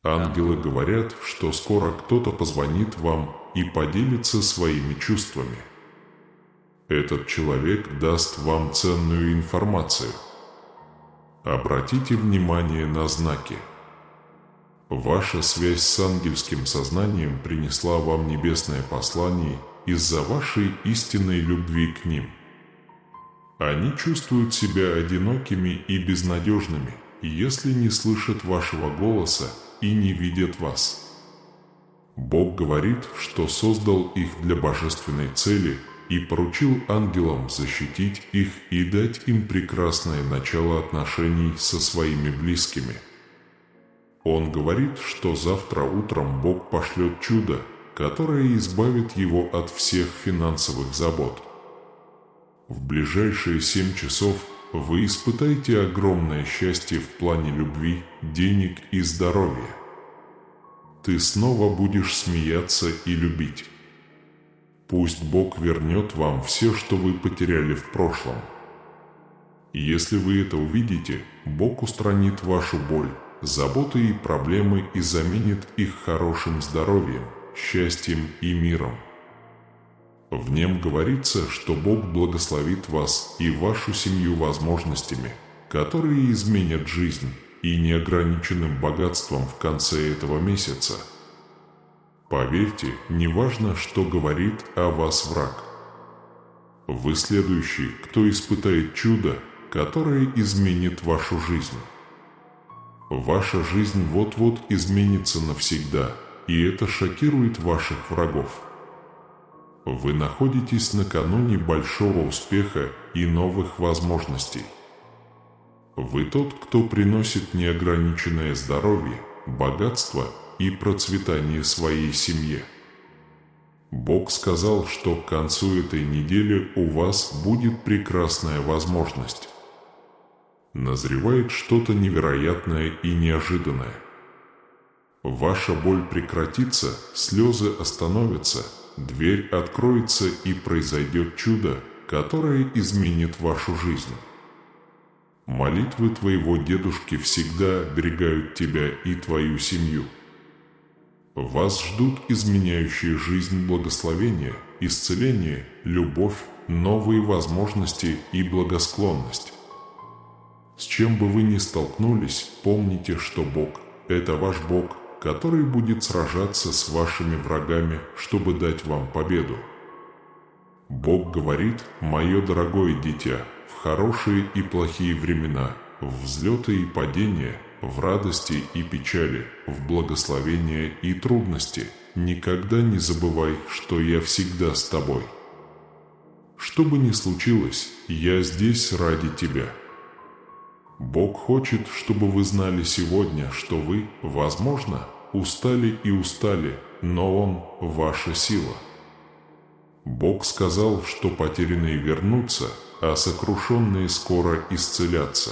Ангелы говорят, что скоро кто-то позвонит вам и поделится своими чувствами. Этот человек даст вам ценную информацию. Обратите внимание на знаки. Ваша связь с ангельским сознанием принесла вам небесное послание из-за вашей истинной любви к ним. Они чувствуют себя одинокими и безнадежными, если не слышат вашего голоса и не видят вас. Бог говорит, что создал их для божественной цели и поручил ангелам защитить их и дать им прекрасное начало отношений со своими близкими. Он говорит, что завтра утром Бог пошлет чудо, которое избавит его от всех финансовых забот. В ближайшие 7 часов вы испытаете огромное счастье в плане любви, денег и здоровья. Ты снова будешь смеяться и любить. Пусть Бог вернет вам все, что вы потеряли в прошлом. Если вы это увидите, Бог устранит вашу боль, заботы и проблемы и заменит их хорошим здоровьем, счастьем и миром. В нем говорится, что Бог благословит вас и вашу семью возможностями, которые изменят жизнь, и неограниченным богатством в конце этого месяца. Поверьте, неважно, что говорит о вас враг. Вы следующий, кто испытает чудо, которое изменит вашу жизнь. Ваша жизнь вот-вот изменится навсегда, и это шокирует ваших врагов. Вы находитесь накануне большого успеха и новых возможностей. Вы тот, кто приносит неограниченное здоровье, богатство и процветание своей семье. Бог сказал, что к концу этой недели у вас будет прекрасная возможность. Назревает что-то невероятное и неожиданное. Ваша боль прекратится, слезы остановятся, дверь откроется и произойдет чудо, которое изменит вашу жизнь. Молитвы твоего дедушки всегда оберегают тебя и твою семью. Вас ждут изменяющие жизнь благословения, исцеление, любовь, новые возможности и благосклонность. С чем бы вы ни столкнулись, помните, что Бог – это ваш Бог, который будет сражаться с вашими врагами, чтобы дать вам победу. Бог говорит: «Мое дорогое дитя, в хорошие и плохие времена, в взлеты и падения, в радости и печали, в благословения и трудности, никогда не забывай, что я всегда с тобой. Что бы ни случилось, я здесь ради тебя». Бог хочет, чтобы вы знали сегодня, что вы, возможно, устали и устали, но Он – ваша сила. Бог сказал, что потерянные вернутся, а сокрушенные скоро исцелятся.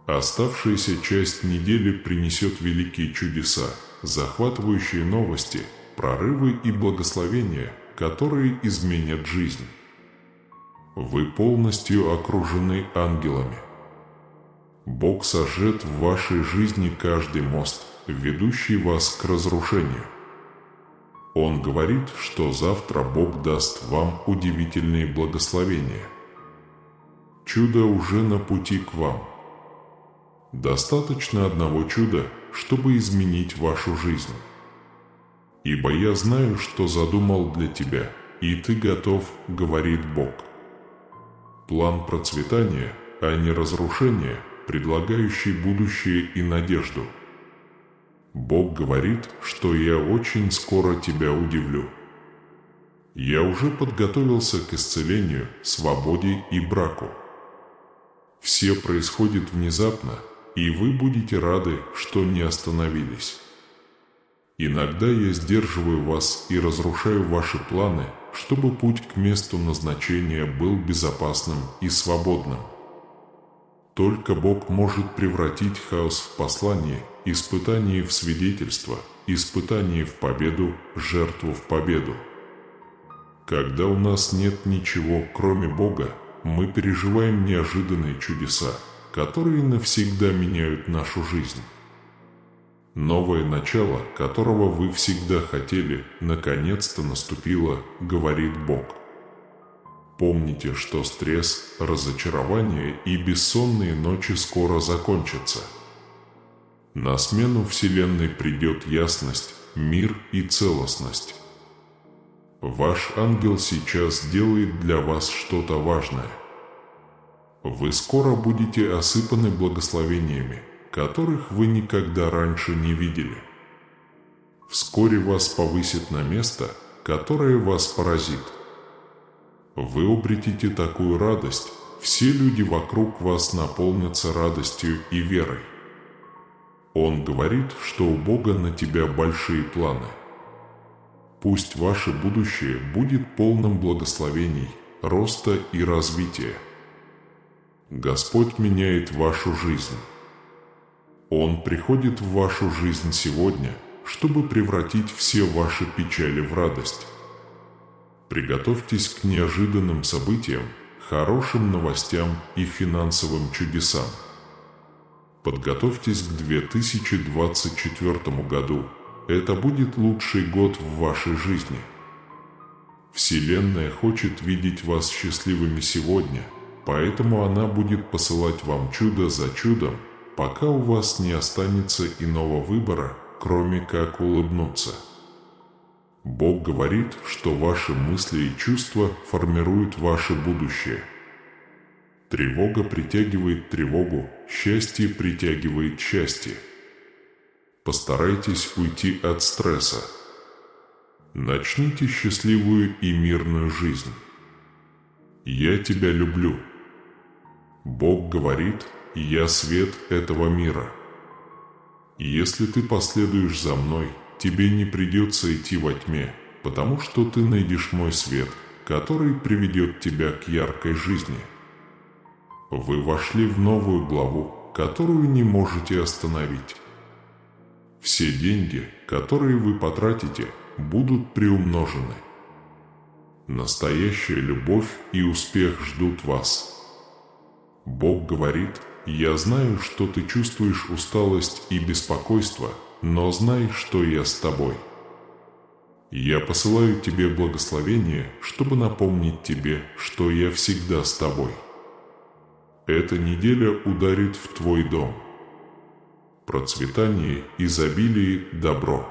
Оставшаяся часть недели принесет великие чудеса, захватывающие новости, прорывы и благословения, которые изменят жизнь. Вы полностью окружены ангелами. Бог сожжет в вашей жизни каждый мост, ведущий вас к разрушению. Он говорит, что завтра Бог даст вам удивительные благословения. Чудо уже на пути к вам. Достаточно одного чуда, чтобы изменить вашу жизнь. Ибо я знаю, что задумал для тебя, и ты готов, говорит Бог. План процветания, а не разрушения, предлагающий будущее и надежду. Бог говорит, что я очень скоро тебя удивлю. Я уже подготовился к исцелению, свободе и браку. Все происходит внезапно, и вы будете рады, что не остановились. Иногда я сдерживаю вас и разрушаю ваши планы, чтобы путь к месту назначения был безопасным и свободным. Только Бог может превратить хаос в послание, испытание в свидетельство, испытание в победу, жертву в победу. Когда у нас нет ничего, кроме Бога, мы переживаем неожиданные чудеса, которые навсегда меняют нашу жизнь. Новое начало, которого вы всегда хотели, наконец-то наступило, говорит Бог. Помните, что стресс, разочарование и бессонные ночи скоро закончатся. На смену Вселенной придет ясность, мир и целостность. Ваш ангел сейчас делает для вас что-то важное. Вы скоро будете осыпаны благословениями, которых вы никогда раньше не видели. Вскоре вас повысят на место, которое вас поразит. Вы обретете такую радость, все люди вокруг вас наполнятся радостью и верой. Он говорит, что у Бога на тебя большие планы. Пусть ваше будущее будет полным благословений, роста и развития. Господь меняет вашу жизнь. Он приходит в вашу жизнь сегодня, чтобы превратить все ваши печали в радость. Приготовьтесь к неожиданным событиям, хорошим новостям и финансовым чудесам. Подготовьтесь к 2024 году. Это будет лучший год в вашей жизни. Вселенная хочет видеть вас счастливыми сегодня, поэтому она будет посылать вам чудо за чудом, пока у вас не останется иного выбора, кроме как улыбнуться. Бог говорит, что ваши мысли и чувства формируют ваше будущее. Тревога притягивает тревогу, счастье притягивает счастье. Постарайтесь уйти от стресса. Начните счастливую и мирную жизнь. Я тебя люблю. Бог говорит, я свет этого мира. Если ты последуешь за мной, тебе не придется идти во тьме, потому что ты найдешь мой свет, который приведет тебя к яркой жизни. Вы вошли в новую главу, которую не можете остановить. Все деньги, которые вы потратите, будут приумножены. Настоящая любовь и успех ждут вас. Бог говорит, я знаю, что ты чувствуешь усталость и беспокойство, но знай, что я с тобой. Я посылаю тебе благословение, чтобы напомнить тебе, что я всегда с тобой. Эта неделя ударит в твой дом. Процветание, изобилие, добро.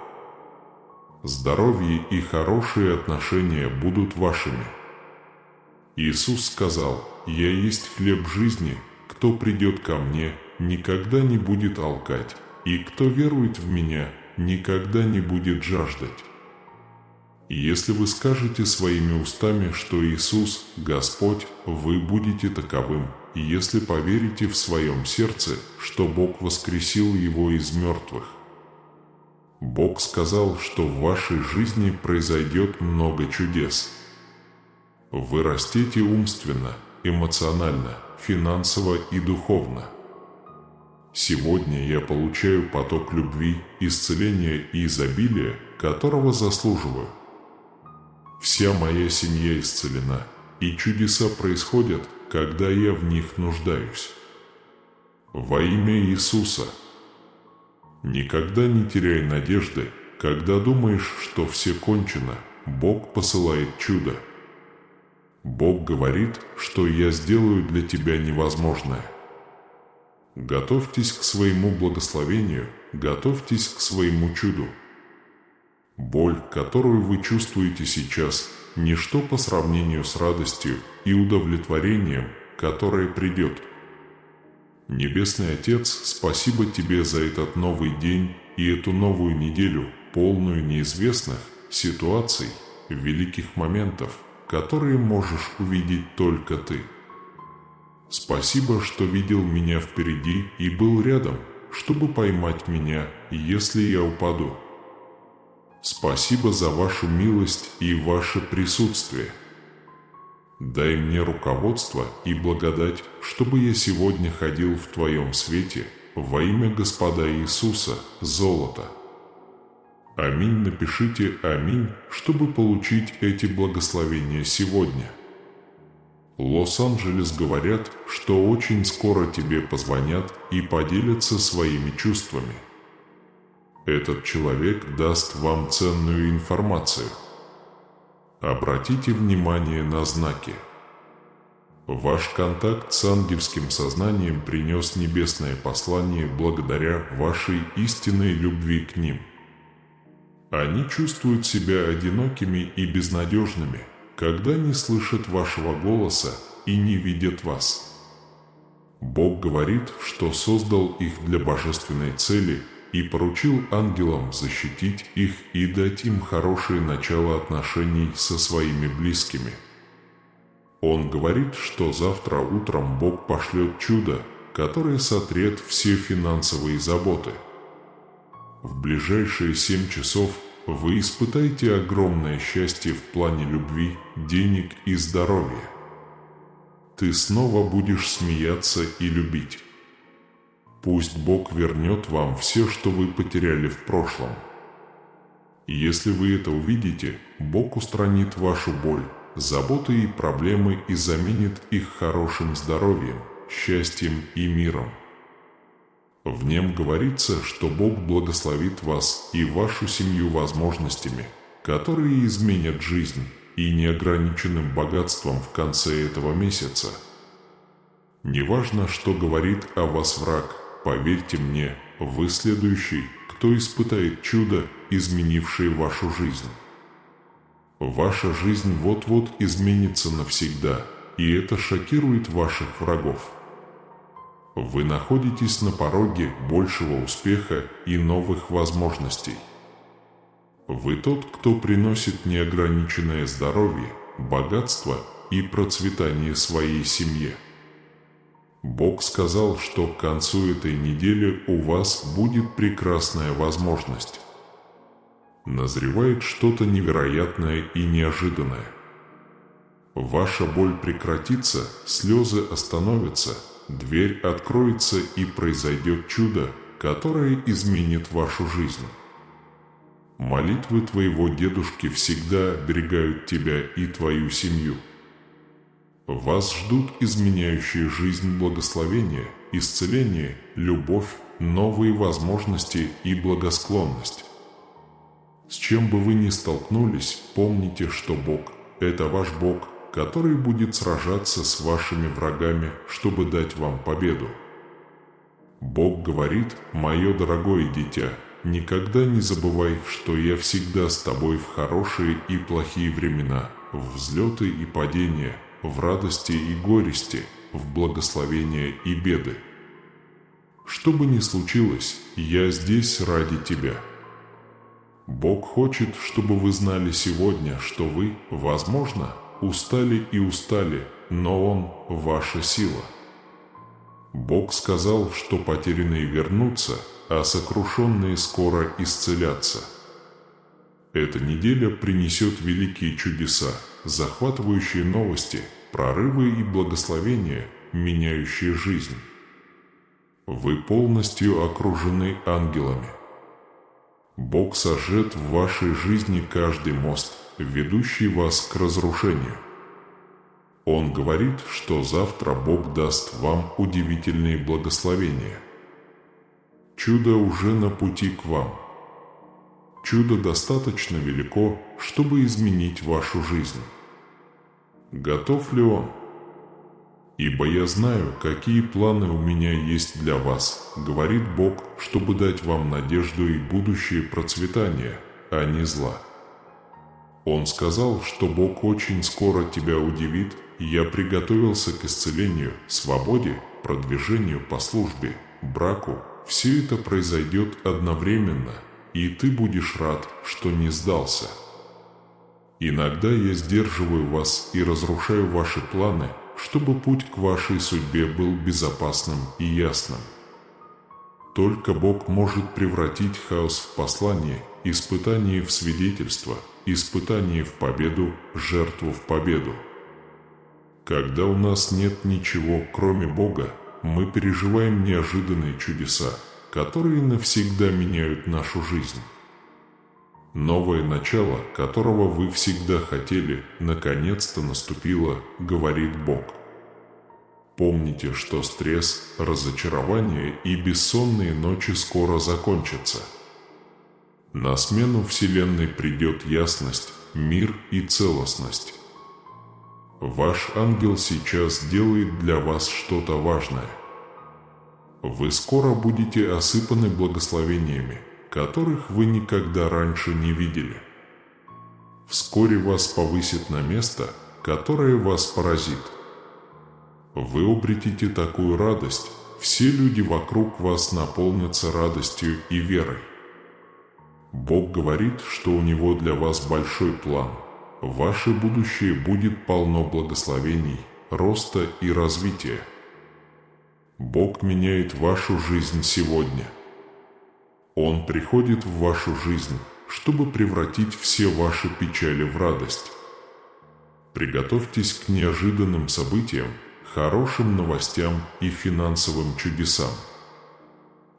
Здоровье и хорошие отношения будут вашими. Иисус сказал, «Я есть хлеб жизни, кто придет ко мне, никогда не будет алкать, и кто верует в меня, никогда не будет жаждать». Если вы скажете своими устами, что Иисус – Господь, вы будете таковым, и если поверите в своем сердце, что Бог воскресил Его из мертвых. Бог сказал, что в вашей жизни произойдет много чудес. Вы растете умственно, эмоционально, финансово и духовно. Сегодня я получаю поток любви, исцеления и изобилия, которого заслуживаю. Вся моя семья исцелена, и чудеса происходят, когда я в них нуждаюсь. Во имя Иисуса. Никогда не теряй надежды, когда думаешь, что все кончено, Бог посылает чудо. Бог говорит, что я сделаю для тебя невозможное. Готовьтесь к своему благословению, готовьтесь к своему чуду. Боль, которую вы чувствуете сейчас, ничто по сравнению с радостью и удовлетворением, которое придет. Небесный Отец, спасибо Тебе за этот новый день и эту новую неделю, полную неизвестных ситуаций, великих моментов, которые можешь увидеть только Ты. Спасибо, что видел меня впереди и был рядом, чтобы поймать меня, если я упаду. Спасибо за вашу милость и ваше присутствие. Дай мне руководство и благодать, чтобы я сегодня ходил в Твоем свете, во имя Господа Иисуса, золото. Аминь. Напишите «Аминь», чтобы получить эти благословения сегодня. Лос-Анджелес говорят, что очень скоро тебе позвонят и поделятся своими чувствами. Этот человек даст вам ценную информацию. Обратите внимание на знаки. Ваш контакт с ангельским сознанием принес небесное послание благодаря вашей истинной любви к ним. Они чувствуют себя одинокими и безнадежными, когда не слышат вашего голоса и не видят вас. Бог говорит, что создал их для божественной цели и поручил ангелам защитить их и дать им хорошее начало отношений со своими близкими. Он говорит, что завтра утром Бог пошлет чудо, которое сотрет все финансовые заботы. В ближайшие 7 часов вы испытаете огромное счастье в плане любви, денег и здоровья. Ты снова будешь смеяться и любить. Пусть Бог вернет вам все, что вы потеряли в прошлом. Если вы это увидите, Бог устранит вашу боль, заботы и проблемы и заменит их хорошим здоровьем, счастьем и миром. В нем говорится, что Бог благословит вас и вашу семью возможностями, которые изменят жизнь, и неограниченным богатством в конце этого месяца. Неважно, что говорит о вас враг, поверьте мне, вы следующий, кто испытает чудо, изменившее вашу жизнь. Ваша жизнь вот-вот изменится навсегда, и это шокирует ваших врагов. Вы находитесь на пороге большего успеха и новых возможностей. Вы тот, кто приносит неограниченное здоровье, богатство и процветание своей семье. Бог сказал, что к концу этой недели у вас будет прекрасная возможность. Назревает что-то невероятное и неожиданное. Ваша боль прекратится, слезы остановятся, дверь откроется и произойдет чудо, которое изменит вашу жизнь. Молитвы твоего дедушки всегда оберегают тебя и твою семью. Вас ждут изменяющие жизнь благословения, исцеление, любовь, новые возможности и благосклонность. С чем бы вы ни столкнулись, помните, что Бог – это ваш Бог, который будет сражаться с вашими врагами, чтобы дать вам победу. Бог говорит: «Мое дорогое дитя, никогда не забывай, что я всегда с тобой в хорошие и плохие времена, в взлеты и падения, в радости и горести, в благословения и беды. Что бы ни случилось, я здесь ради тебя». Бог хочет, чтобы вы знали сегодня, что вы, возможно, устали и устали, но Он – ваша сила. Бог сказал, что потерянные вернутся, а сокрушенные скоро исцелятся. Эта неделя принесет великие чудеса, захватывающие новости, прорывы и благословения, меняющие жизнь. Вы полностью окружены ангелами. Бог сожжет в вашей жизни каждый мост, ведущий вас к разрушению. Он говорит, что завтра Бог даст вам удивительные благословения. Чудо уже на пути к вам. Чудо достаточно велико, чтобы изменить вашу жизнь. Готов ли он? «Ибо я знаю, какие планы у меня есть для вас, говорит Бог, чтобы дать вам надежду и будущее процветание, а не зла». Он сказал, что Бог очень скоро тебя удивит, и я приготовился к исцелению, свободе, продвижению по службе, браку. Все это произойдет одновременно, и ты будешь рад, что не сдался. Иногда я сдерживаю вас и разрушаю ваши планы, чтобы путь к вашей судьбе был безопасным и ясным. Только Бог может превратить хаос в послание, испытание в свидетельство, испытание в победу, жертву в победу. Когда у нас нет ничего, кроме Бога, мы переживаем неожиданные чудеса, которые навсегда меняют нашу жизнь. Новое начало, которого вы всегда хотели, наконец-то наступило, говорит Бог. Помните, что стресс, разочарование и бессонные ночи скоро закончатся. На смену Вселенной придет ясность, мир и целостность. Ваш ангел сейчас делает для вас что-то важное. Вы скоро будете осыпаны благословениями, которых вы никогда раньше не видели. Вскоре вас повысят на место, которое вас поразит. Вы обретете такую радость, все люди вокруг вас наполнятся радостью и верой. Бог говорит, что у Него для вас большой план. Ваше будущее будет полно благословений, роста и развития. Бог меняет вашу жизнь сегодня. Он приходит в вашу жизнь, чтобы превратить все ваши печали в радость. Приготовьтесь к неожиданным событиям, хорошим новостям и финансовым чудесам.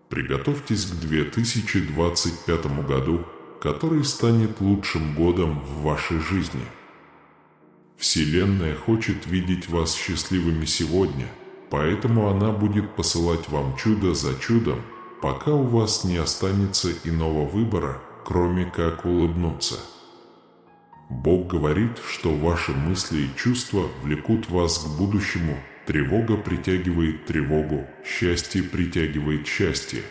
Приготовьтесь к 2025 году, который станет лучшим годом в вашей жизни. Вселенная хочет видеть вас счастливыми сегодня, поэтому она будет посылать вам чудо за чудом, пока у вас не останется иного выбора, кроме как улыбнуться. Бог говорит, что ваши мысли и чувства влекут вас к будущему, тревога притягивает тревогу, счастье притягивает счастье.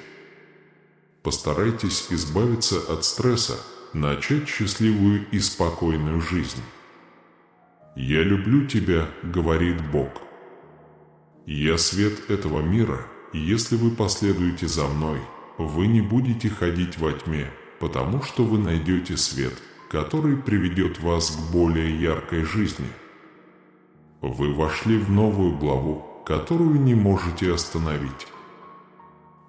Постарайтесь избавиться от стресса, начать счастливую и спокойную жизнь. «Я люблю тебя», — говорит Бог. «Я свет этого мира, и если вы последуете за мной, вы не будете ходить во тьме, потому что вы найдете свет, который приведет вас к более яркой жизни. Вы вошли в новую главу, которую не можете остановить.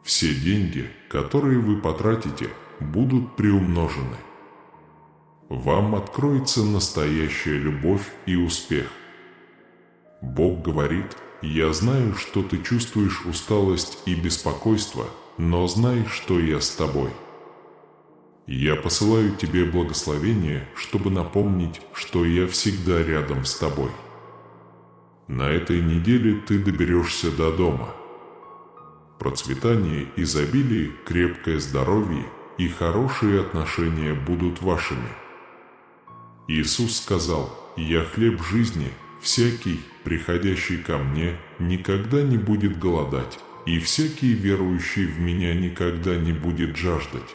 Все деньги, которые вы потратите, будут приумножены. Вам откроется настоящая любовь и успех. Бог говорит: «Я знаю, что ты чувствуешь усталость и беспокойство, но знай, что я с тобой. Я посылаю тебе благословение, чтобы напомнить, что я всегда рядом с тобой. На этой неделе ты доберешься до дома. Процветание, изобилие, крепкое здоровье и хорошие отношения будут вашими». Иисус сказал: «Я хлеб жизни, всякий, приходящий ко мне, никогда не будет голодать, и всякий, верующий в меня, никогда не будет жаждать».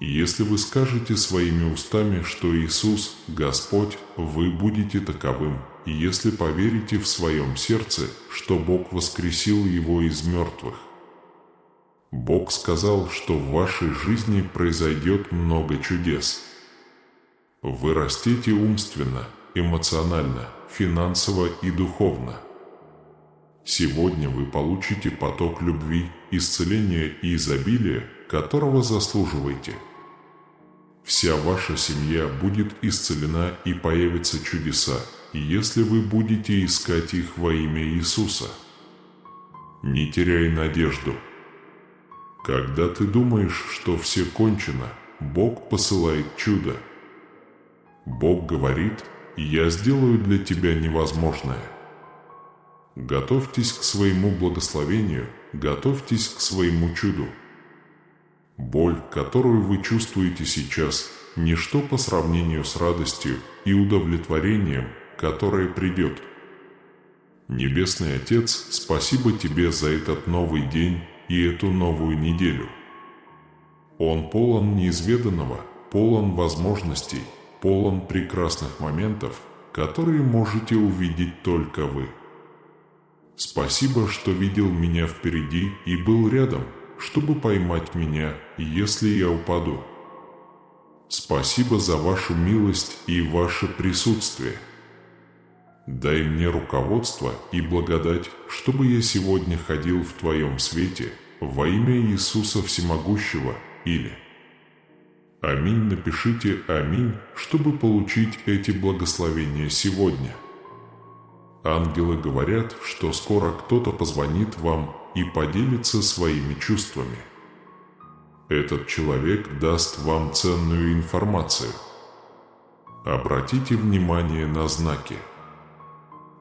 Если вы скажете своими устами, что Иисус – Господь, вы будете таковым, и если поверите в своем сердце, что Бог воскресил Его из мертвых. Бог сказал, что в вашей жизни произойдет много чудес. Вы растете умственно, эмоционально, финансово и духовно. Сегодня вы получите поток любви, исцеления и изобилия, которого заслуживаете. Вся ваша семья будет исцелена и появятся чудеса, если вы будете искать их во имя Иисуса. Не теряй надежду. Когда ты думаешь, что все кончено, Бог посылает чудо. Бог говорит: «Я сделаю для тебя невозможное». Готовьтесь к своему благословению, готовьтесь к своему чуду. Боль, которую вы чувствуете сейчас, ничто по сравнению с радостью и удовлетворением, которое придет. Небесный Отец, спасибо Тебе за этот новый день и эту новую неделю. Он полон неизведанного, полон возможностей, полон прекрасных моментов, которые можете увидеть только вы. Спасибо, что видел меня впереди и был рядом, чтобы поймать меня, если я упаду. Спасибо за вашу милость и ваше присутствие. Дай мне руководство и благодать, чтобы я сегодня ходил в Твоем свете, во имя Иисуса Всемогущего, или... Аминь. Напишите «Аминь», чтобы получить эти благословения сегодня. Ангелы говорят, что скоро кто-то позвонит вам и поделится своими чувствами. Этот человек даст вам ценную информацию. Обратите внимание на знаки.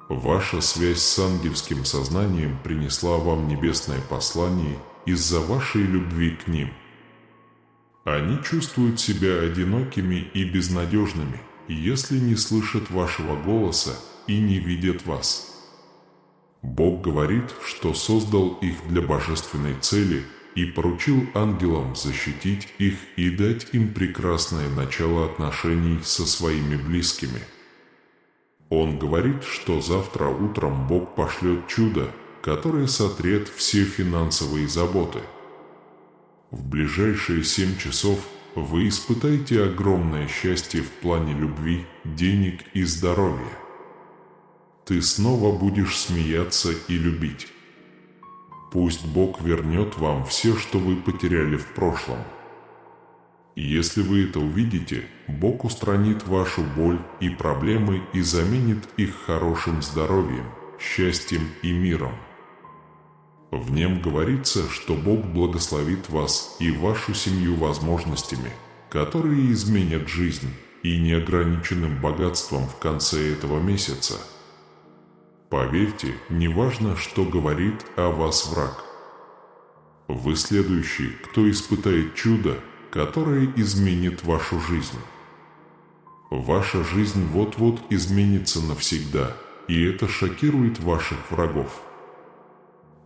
Ваша связь с ангельским сознанием принесла вам небесное послание из-за вашей любви к ним. Они чувствуют себя одинокими и безнадежными, если не слышат вашего голоса и не видят вас. Бог говорит, что создал их для божественной цели и поручил ангелам защитить их и дать им прекрасное начало отношений со своими близкими. Он говорит, что завтра утром Бог пошлет чудо, которое сотрет все финансовые заботы. В ближайшие 7 часов вы испытаете огромное счастье в плане любви, денег и здоровья. Ты снова будешь смеяться и любить. Пусть Бог вернет вам все, что вы потеряли в прошлом. И если вы это увидите, Бог устранит вашу боль и проблемы и заменит их хорошим здоровьем, счастьем и миром. В нем говорится, что Бог благословит вас и вашу семью возможностями, которые изменят жизнь, и неограниченным богатством в конце этого месяца. Поверьте, неважно, что говорит о вас враг. Вы следующий, кто испытает чудо, которое изменит вашу жизнь. Ваша жизнь вот-вот изменится навсегда, и это шокирует ваших врагов.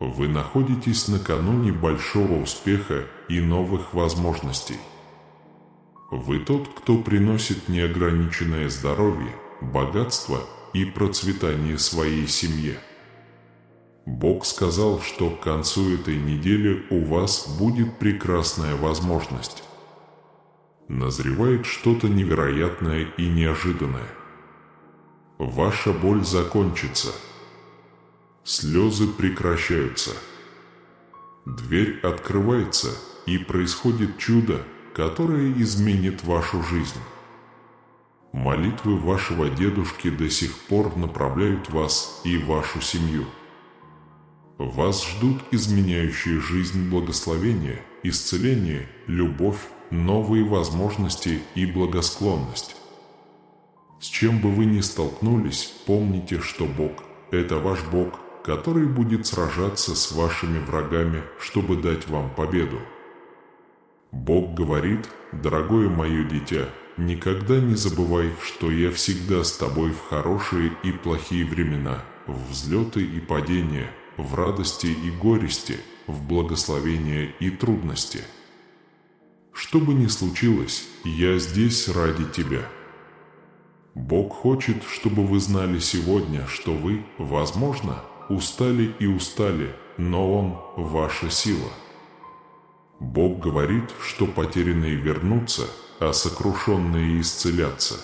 Вы находитесь накануне большого успеха и новых возможностей. Вы тот, кто приносит неограниченное здоровье, богатство и процветание своей семье. Бог сказал, что к концу этой недели у вас будет прекрасная возможность. Назревает что-то невероятное и неожиданное. Ваша боль закончится. Слезы прекращаются. Дверь открывается, и происходит чудо, которое изменит вашу жизнь. Молитвы вашего дедушки до сих пор направляют вас и вашу семью. Вас ждут изменяющие жизнь благословения, исцеление, любовь, новые возможности и благосклонность. С чем бы вы ни столкнулись, помните, что Бог – это ваш Бог, который будет сражаться с вашими врагами, чтобы дать вам победу. Бог говорит: «Дорогое мое дитя, никогда не забывай, что я всегда с тобой в хорошие и плохие времена, в взлеты и падения, в радости и горести, в благословения и трудности. Что бы ни случилось, я здесь ради тебя». Бог хочет, чтобы вы знали сегодня, что вы, возможно, устали и устали, но Он – ваша сила. Бог говорит, что потерянные вернутся, а сокрушенные исцелятся.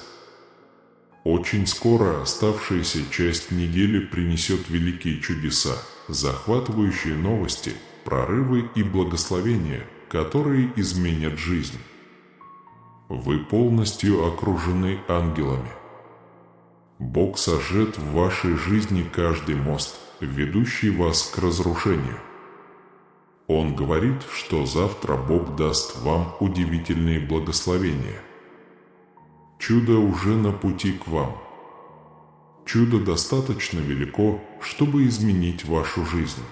Очень скоро оставшаяся часть недели принесет великие чудеса, захватывающие новости, прорывы и благословения, которые изменят жизнь. Вы полностью окружены ангелами. Бог сожжет в вашей жизни каждый мост, ведущий вас к разрушению. Он говорит, что завтра Бог даст вам удивительные благословения. Чудо уже на пути к вам. Чудо достаточно велико, чтобы изменить вашу жизнь.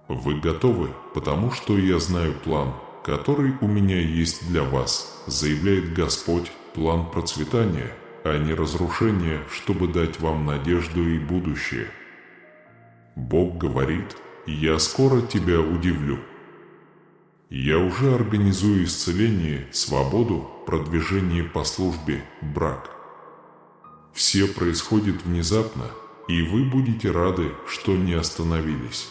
Вы готовы, потому что я знаю план, который у меня есть для вас, заявляет Господь, план процветания, а не разрушения, чтобы дать вам надежду и будущее. Бог говорит: «Я скоро тебя удивлю». Я уже организую исцеление, свободу, продвижение по службе, брак. Все происходит внезапно, и вы будете рады, что не остановились.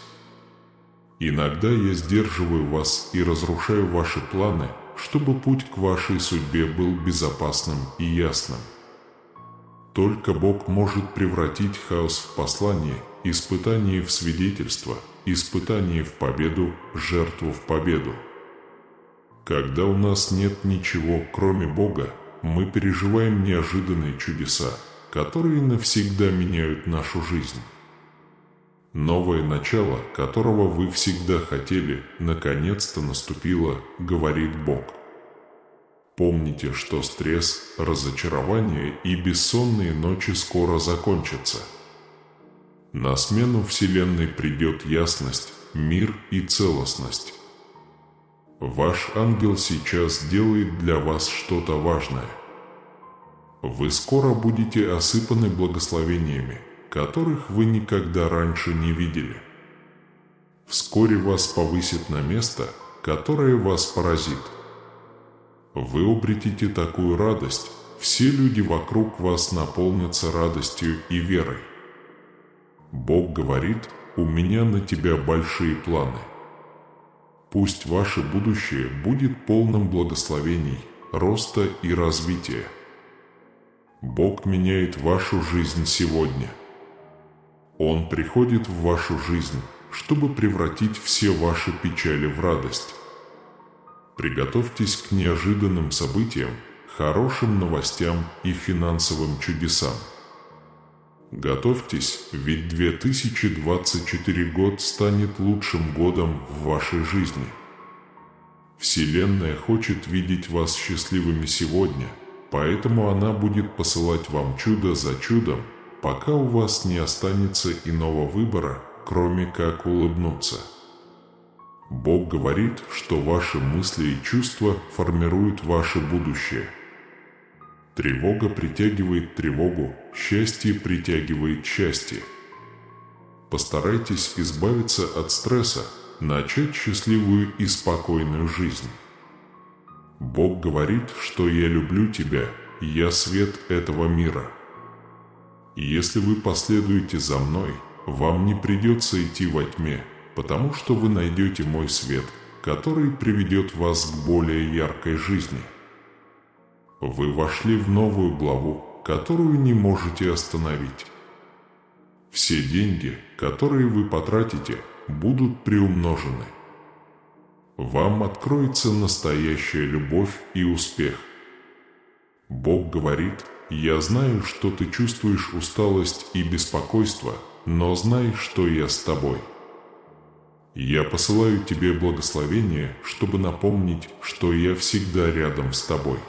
Иногда я сдерживаю вас и разрушаю ваши планы, чтобы путь к вашей судьбе был безопасным и ясным. Только Бог может превратить хаос в послание, испытание в свидетельство, испытание в победу, жертву в победу. Когда у нас нет ничего, кроме Бога, мы переживаем неожиданные чудеса, которые навсегда меняют нашу жизнь. Новое начало, которого вы всегда хотели, наконец-то наступило, говорит Бог. Помните, что стресс, разочарование и бессонные ночи скоро закончатся. На смену Вселенной придет ясность, мир и целостность. Ваш ангел сейчас делает для вас что-то важное. Вы скоро будете осыпаны благословениями, которых вы никогда раньше не видели. Вскоре вас повысят на место, которое вас поразит. Вы обретете такую радость, все люди вокруг вас наполнятся радостью и верой. Бог говорит: «У меня на тебя большие планы». Пусть ваше будущее будет полным благословений, роста и развития. Бог меняет вашу жизнь сегодня. Он приходит в вашу жизнь, чтобы превратить все ваши печали в радость. Приготовьтесь к неожиданным событиям, хорошим новостям и финансовым чудесам. Готовьтесь, ведь 2024 год станет лучшим годом в вашей жизни. Вселенная хочет видеть вас счастливыми сегодня, поэтому она будет посылать вам чудо за чудом, пока у вас не останется иного выбора, кроме как улыбнуться. Бог говорит, что ваши мысли и чувства формируют ваше будущее. Тревога притягивает тревогу, счастье притягивает счастье. Постарайтесь избавиться от стресса, начать счастливую и спокойную жизнь. Бог говорит, что «Я люблю тебя, я свет этого мира». Если вы последуете за мной, вам не придется идти во тьме, потому что вы найдете мой свет, который приведет вас к более яркой жизни. Вы вошли в новую главу, которую не можете остановить. Все деньги, которые вы потратите, будут приумножены. Вам откроется настоящая любовь и успех. Бог говорит: «Я знаю, что ты чувствуешь усталость и беспокойство, но знай, что я с тобой. Я посылаю тебе благословение, чтобы напомнить, что я всегда рядом с тобой».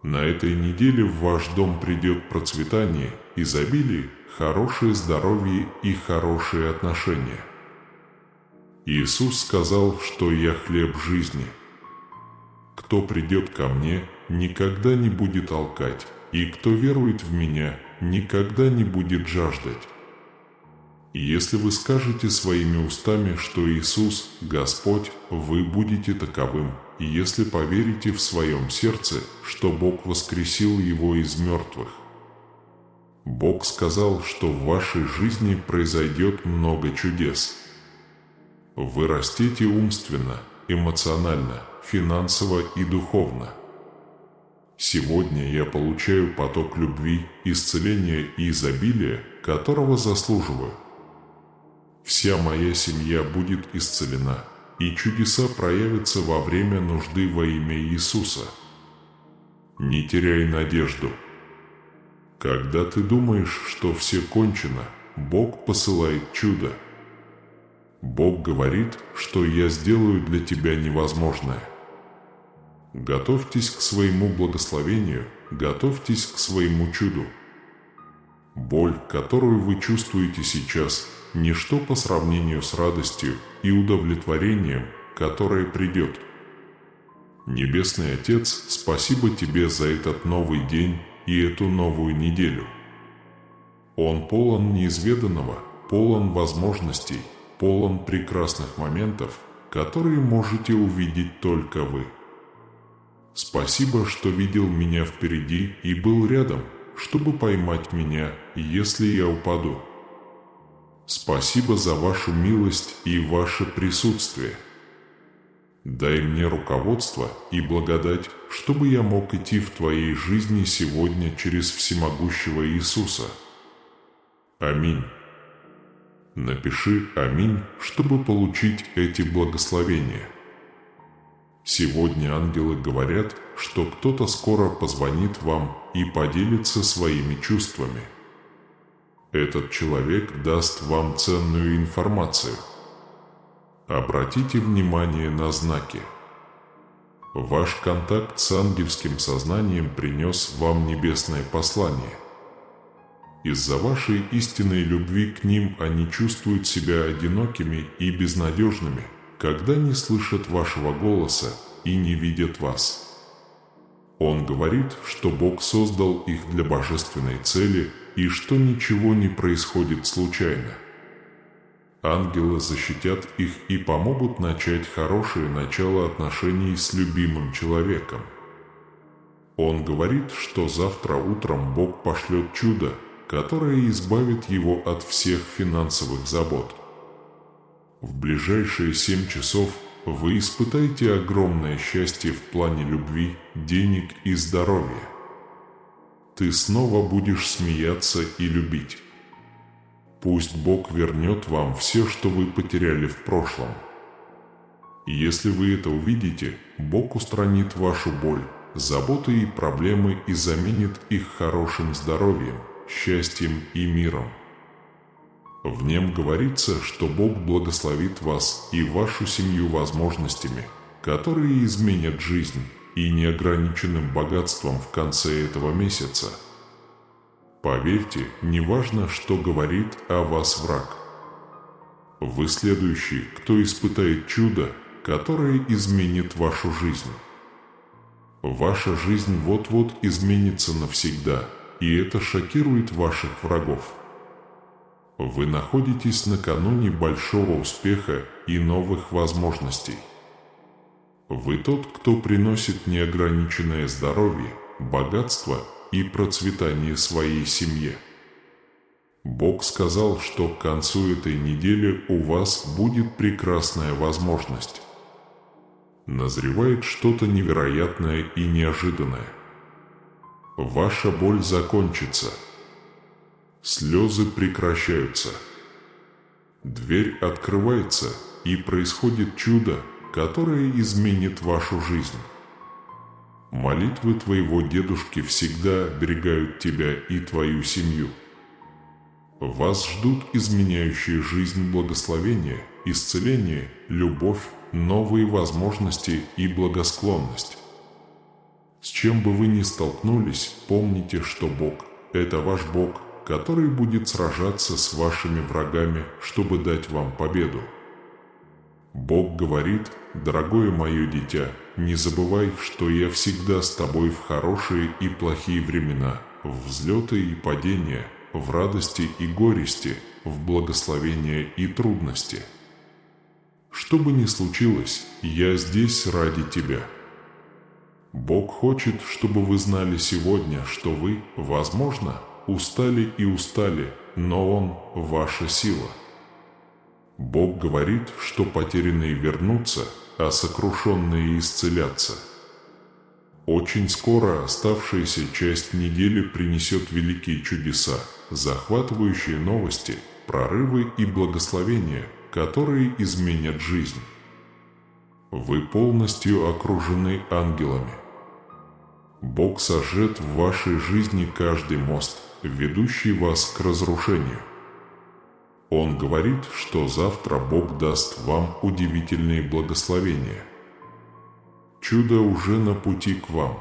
На этой неделе в ваш дом придет процветание, изобилие, хорошее здоровье и хорошие отношения. Иисус сказал, что «Я хлеб жизни». Кто придет ко мне, никогда не будет алкать, и кто верует в меня, никогда не будет жаждать. И если вы скажете своими устами, что Иисус – Господь, вы будете таковым, и если поверите в своем сердце, что Бог воскресил Его из мертвых. Бог сказал, что в вашей жизни произойдет много чудес. Вы растете умственно, эмоционально, финансово и духовно. Сегодня я получаю поток любви, исцеления и изобилия, которого заслуживаю. Вся моя семья будет исцелена, и чудеса проявятся во время нужды во имя Иисуса. Не теряй надежду. Когда ты думаешь, что все кончено, Бог посылает чудо. Бог говорит, что «Я сделаю для тебя невозможное». Готовьтесь к своему благословению, готовьтесь к своему чуду. Боль, которую вы чувствуете сейчас, ничто по сравнению с радостью и удовлетворением, которое придет. Небесный Отец, спасибо Тебе за этот новый день и эту новую неделю. Он полон неизведанного, полон возможностей, полон прекрасных моментов, которые можете увидеть только вы. Спасибо, что видел меня впереди и был рядом, чтобы поймать меня, если я упаду. Спасибо за вашу милость и ваше присутствие. Дай мне руководство и благодать, чтобы я мог идти в Твоей жизни сегодня через всемогущего Иисуса. Аминь. Напиши «Аминь», чтобы получить эти благословения. Сегодня ангелы говорят, что кто-то скоро позвонит вам и поделится своими чувствами. Этот человек даст вам ценную информацию. Обратите внимание на знаки. Ваш контакт с ангельским сознанием принес вам небесное послание. Из-за вашей истинной любви к ним они чувствуют себя одинокими и безнадежными, когда не слышат вашего голоса и не видят вас. Он говорит, что Бог создал их для божественной цели и что ничего не происходит случайно. Ангелы защитят их и помогут начать хорошее начало отношений с любимым человеком. Он говорит, что завтра утром Бог пошлет чудо, которое избавит его от всех финансовых забот. В ближайшие 7 часов вы испытаете огромное счастье в плане любви, денег и здоровья. Ты снова будешь смеяться и любить. Пусть Бог вернет вам все, что вы потеряли в прошлом. Если вы это увидите, Бог устранит вашу боль, заботы и проблемы и заменит их хорошим здоровьем, счастьем и миром. В нем говорится, что Бог благословит вас и вашу семью возможностями, которые изменят жизнь, и неограниченным богатством в конце этого месяца. Поверьте, неважно, что говорит о вас враг. Вы следующий, кто испытает чудо, которое изменит вашу жизнь. Ваша жизнь вот-вот изменится навсегда, и это шокирует ваших врагов. Вы находитесь накануне большого успеха и новых возможностей. Вы тот, кто приносит неограниченное здоровье, богатство и процветание своей семье. Бог сказал, что к концу этой недели у вас будет прекрасная возможность. Назревает что-то невероятное и неожиданное. Ваша боль закончится. Слезы прекращаются. Дверь открывается, и происходит чудо, которое изменит вашу жизнь. Молитвы твоего дедушки всегда оберегают тебя и твою семью. Вас ждут изменяющие жизнь благословения, исцеление, любовь, новые возможности и благосклонность. С чем бы вы ни столкнулись, помните, что Бог – это ваш Бог, который будет сражаться с вашими врагами, чтобы дать вам победу. Бог говорит: «Дорогое мое дитя, не забывай, что я всегда с тобой в хорошие и плохие времена, в взлеты и падения, в радости и горести, в благословения и трудности. Что бы ни случилось, я здесь ради тебя». Бог хочет, чтобы вы знали сегодня, что вы, возможно, устали и устали, но Он – ваша сила. Бог говорит, что потерянные вернутся, а сокрушенные исцелятся. Очень скоро оставшаяся часть недели принесет великие чудеса, захватывающие новости, прорывы и благословения, которые изменят жизнь. Вы полностью окружены ангелами. Бог сожжет в вашей жизни каждый мост, ведущий вас к разрушению. Он говорит, что завтра Бог даст вам удивительные благословения. Чудо уже на пути к вам.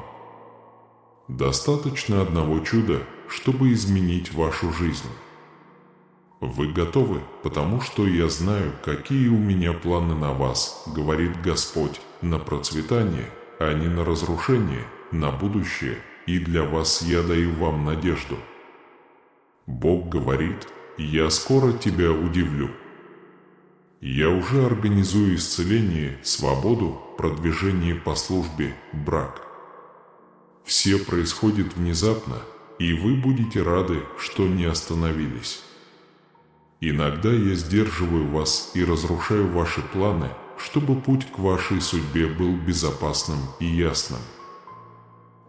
Достаточно одного чуда, чтобы изменить вашу жизнь. Вы готовы, потому что я знаю, какие у меня планы на вас, говорит Господь, на процветание, а не на разрушение, на будущее, и для вас я даю вам надежду. Бог говорит: «Я скоро тебя удивлю». Я уже организую исцеление, свободу, продвижение по службе, брак. Все происходит внезапно, и вы будете рады, что не остановились. Иногда я сдерживаю вас и разрушаю ваши планы, чтобы путь к вашей судьбе был безопасным и ясным.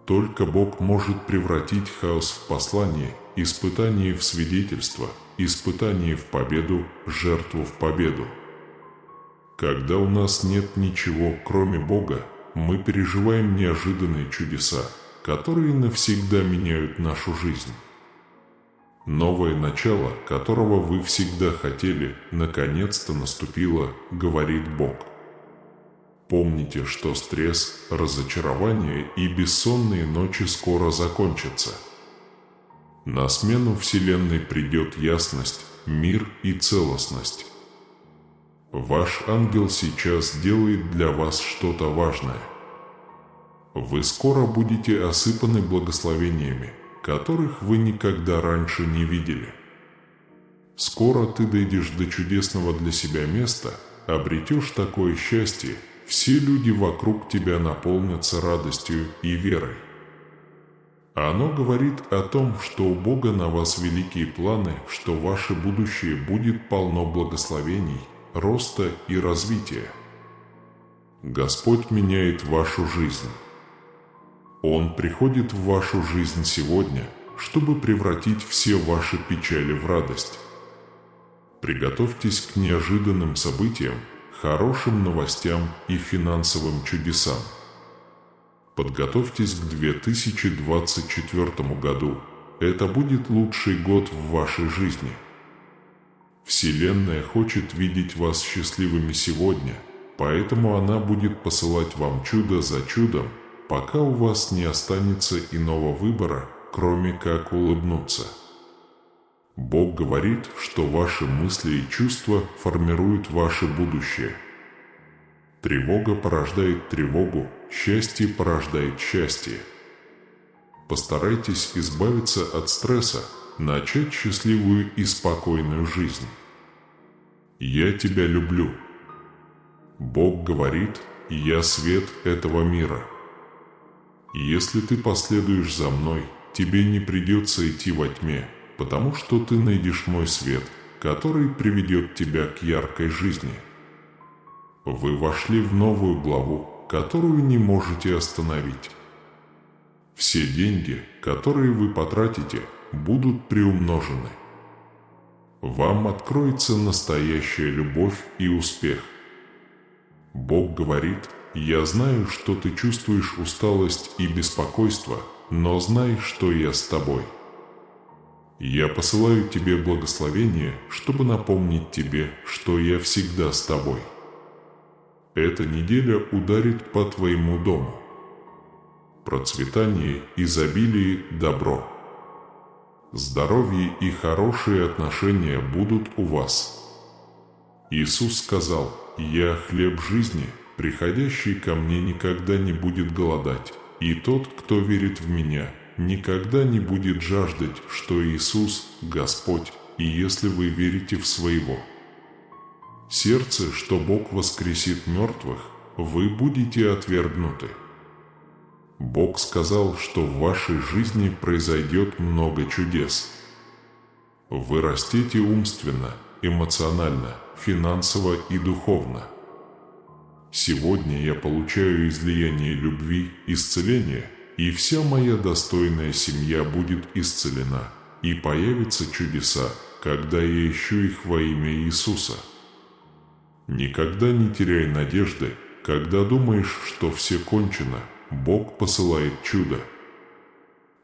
Только Бог может превратить хаос в послание, испытание в свидетельство, испытание в победу, жертву в победу. Когда у нас нет ничего, кроме Бога, мы переживаем неожиданные чудеса, которые навсегда меняют нашу жизнь. Новое начало, которого вы всегда хотели, наконец-то наступило, говорит Бог. Помните, что стресс, разочарование и бессонные ночи скоро закончатся. На смену Вселенной придет ясность, мир и целостность. Ваш ангел сейчас делает для вас что-то важное. Вы скоро будете осыпаны благословениями, которых вы никогда раньше не видели. Скоро ты дойдешь до чудесного для себя места, обретешь такое счастье, все люди вокруг тебя наполнятся радостью и верой. Оно говорит о том, что у Бога на вас великие планы, что ваше будущее будет полно благословений, роста и развития. Господь меняет вашу жизнь. Он приходит в вашу жизнь сегодня, чтобы превратить все ваши печали в радость. Приготовьтесь к неожиданным событиям, хорошим новостям и финансовым чудесам. Подготовьтесь к 2024 году. Это будет лучший год в вашей жизни. Вселенная хочет видеть вас счастливыми сегодня, поэтому она будет посылать вам чудо за чудом, пока у вас не останется иного выбора, кроме как улыбнуться. Бог говорит, что ваши мысли и чувства формируют ваше будущее. Тревога порождает тревогу, счастье порождает счастье. Постарайтесь избавиться от стресса, начать счастливую и спокойную жизнь. Я тебя люблю. Бог говорит, я свет этого мира. Если ты последуешь за мной, тебе не придется идти во тьме, потому что ты найдешь мой свет, который приведет тебя к яркой жизни. Вы вошли в новую главу, которую не можете остановить. Все деньги, которые вы потратите, будут приумножены. Вам откроется настоящая любовь и успех. Бог говорит, я знаю, что ты чувствуешь усталость и беспокойство, но знай, что я с тобой. Я посылаю тебе благословение, чтобы напомнить тебе, что я всегда с тобой. Эта неделя ударит по твоему дому. Процветание, изобилие, добро. Здоровье и хорошие отношения будут у вас. Иисус сказал, «Я хлеб жизни, приходящий ко мне никогда не будет голодать, и тот, кто верит в Меня, никогда не будет жаждать, что Иисус – Господь, и если вы верите в Своего сердце, что Бог воскресит мертвых, вы будете отвергнуты». Бог сказал, что в вашей жизни произойдет много чудес. Вы растете умственно, эмоционально, финансово и духовно. Сегодня я получаю излияние любви, исцеления, и вся моя достойная семья будет исцелена, и появятся чудеса, когда я ищу их во имя Иисуса. Никогда не теряй надежды, когда думаешь, что все кончено, Бог посылает чудо.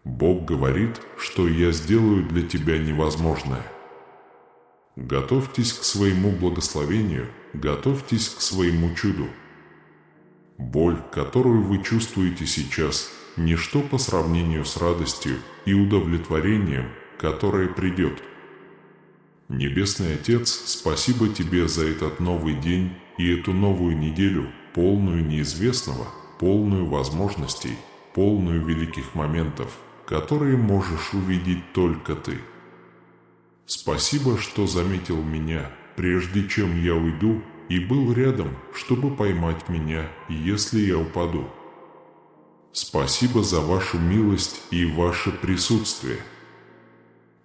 Бог говорит, что я сделаю для тебя невозможное. Готовьтесь к своему благословению, готовьтесь к своему чуду. Боль, которую вы чувствуете сейчас, ничто по сравнению с радостью и удовлетворением, которое придет. Небесный Отец, спасибо Тебе за этот новый день и эту новую неделю, полную неизвестного, полную возможностей, полную великих моментов, которые можешь увидеть только Ты. Спасибо, что заметил меня, прежде чем я уйду, и был рядом, чтобы поймать меня, если я упаду. Спасибо за Вашу милость и Ваше присутствие.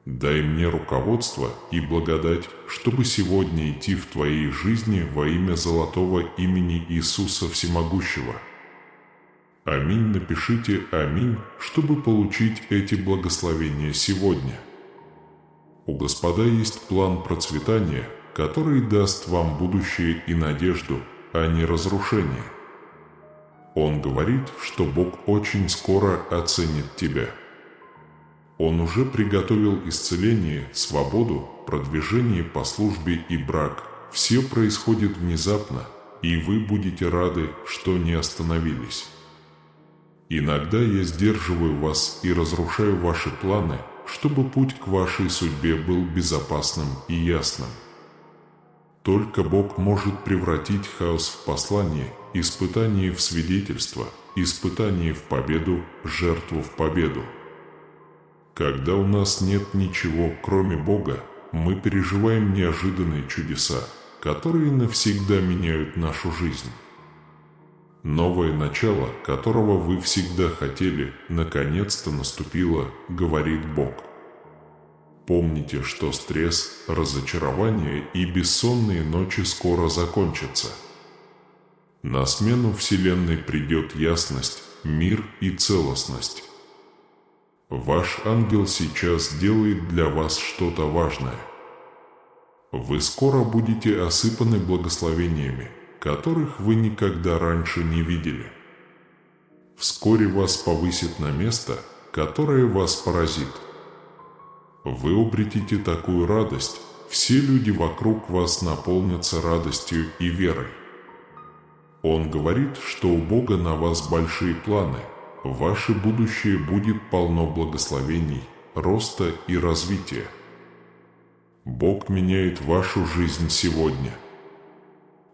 Дай мне руководство и благодать, чтобы сегодня идти в Твоей жизни во имя золотого имени Иисуса Всемогущего. Аминь. Напишите «Аминь», чтобы получить эти благословения сегодня. У Господа есть план процветания, который даст вам будущее и надежду, а не разрушение. Он говорит, что Бог очень скоро оценит тебя. Он уже приготовил исцеление, свободу, продвижение по службе и брак. Все происходит внезапно, и вы будете рады, что не остановились. Иногда я сдерживаю вас и разрушаю ваши планы, чтобы путь к вашей судьбе был безопасным и ясным. Только Бог может превратить хаос в послание, испытание в свидетельство, испытание в победу, жертву в победу. Когда у нас нет ничего, кроме Бога, мы переживаем неожиданные чудеса, которые навсегда меняют нашу жизнь. Новое начало, которого вы всегда хотели, наконец-то наступило, говорит Бог. Помните, что стресс, разочарование и бессонные ночи скоро закончатся. На смену Вселенной придет ясность, мир и целостность. Ваш ангел сейчас делает для вас что-то важное. Вы скоро будете осыпаны благословениями, которых вы никогда раньше не видели. Вскоре вас повысят на место, которое вас поразит. Вы обретете такую радость, все люди вокруг вас наполнятся радостью и верой. Он говорит, что у Бога на вас большие планы, ваше будущее будет полно благословений, роста и развития. Бог меняет вашу жизнь сегодня.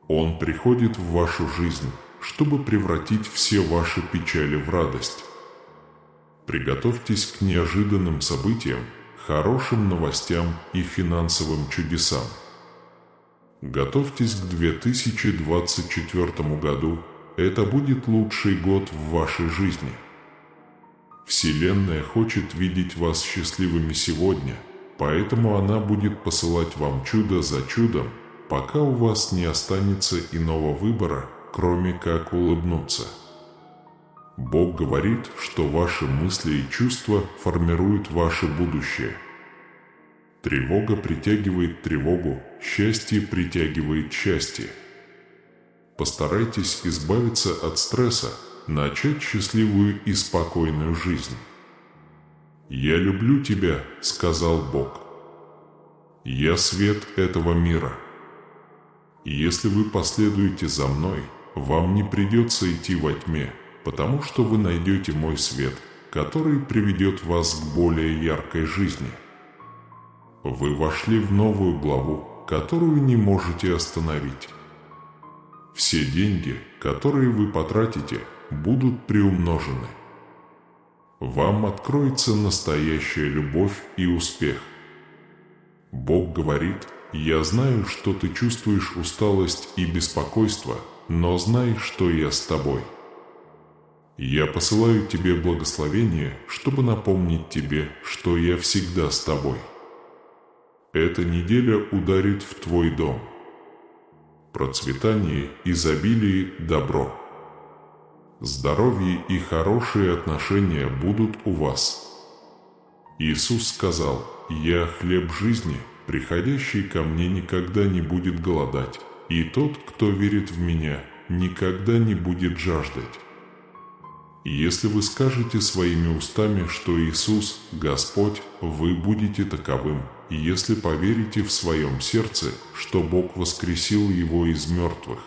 Он приходит в вашу жизнь, чтобы превратить все ваши печали в радость. Приготовьтесь к неожиданным событиям, хорошим новостям и финансовым чудесам. Готовьтесь к 2024 году, это будет лучший год в вашей жизни. Вселенная хочет видеть вас счастливыми сегодня, поэтому она будет посылать вам чудо за чудом, пока у вас не останется иного выбора, кроме как улыбнуться. Бог говорит, что ваши мысли и чувства формируют ваше будущее. Тревога притягивает тревогу, счастье притягивает счастье. Постарайтесь избавиться от стресса, начать счастливую и спокойную жизнь. «Я люблю тебя», — сказал Бог. «Я свет этого мира. Если вы последуете за мной, вам не придется идти во тьме, потому что вы найдете мой свет, который приведет вас к более яркой жизни. Вы вошли в новую главу, которую не можете остановить. Все деньги, которые вы потратите, будут приумножены. Вам откроется настоящая любовь и успех. Бог говорит: «Я знаю, что ты чувствуешь усталость и беспокойство, но знай, что я с тобой. Я посылаю тебе благословение, чтобы напомнить тебе, что я всегда с тобой». Эта неделя ударит в твой дом. Процветание, изобилие, добро. Здоровье и хорошие отношения будут у вас. Иисус сказал: «Я хлеб жизни, приходящий ко мне никогда не будет голодать, и тот, кто верит в меня, никогда не будет жаждать». Если вы скажете своими устами, что Иисус – Господь, вы будете таковым, и если поверите в своем сердце, что Бог воскресил Его из мертвых.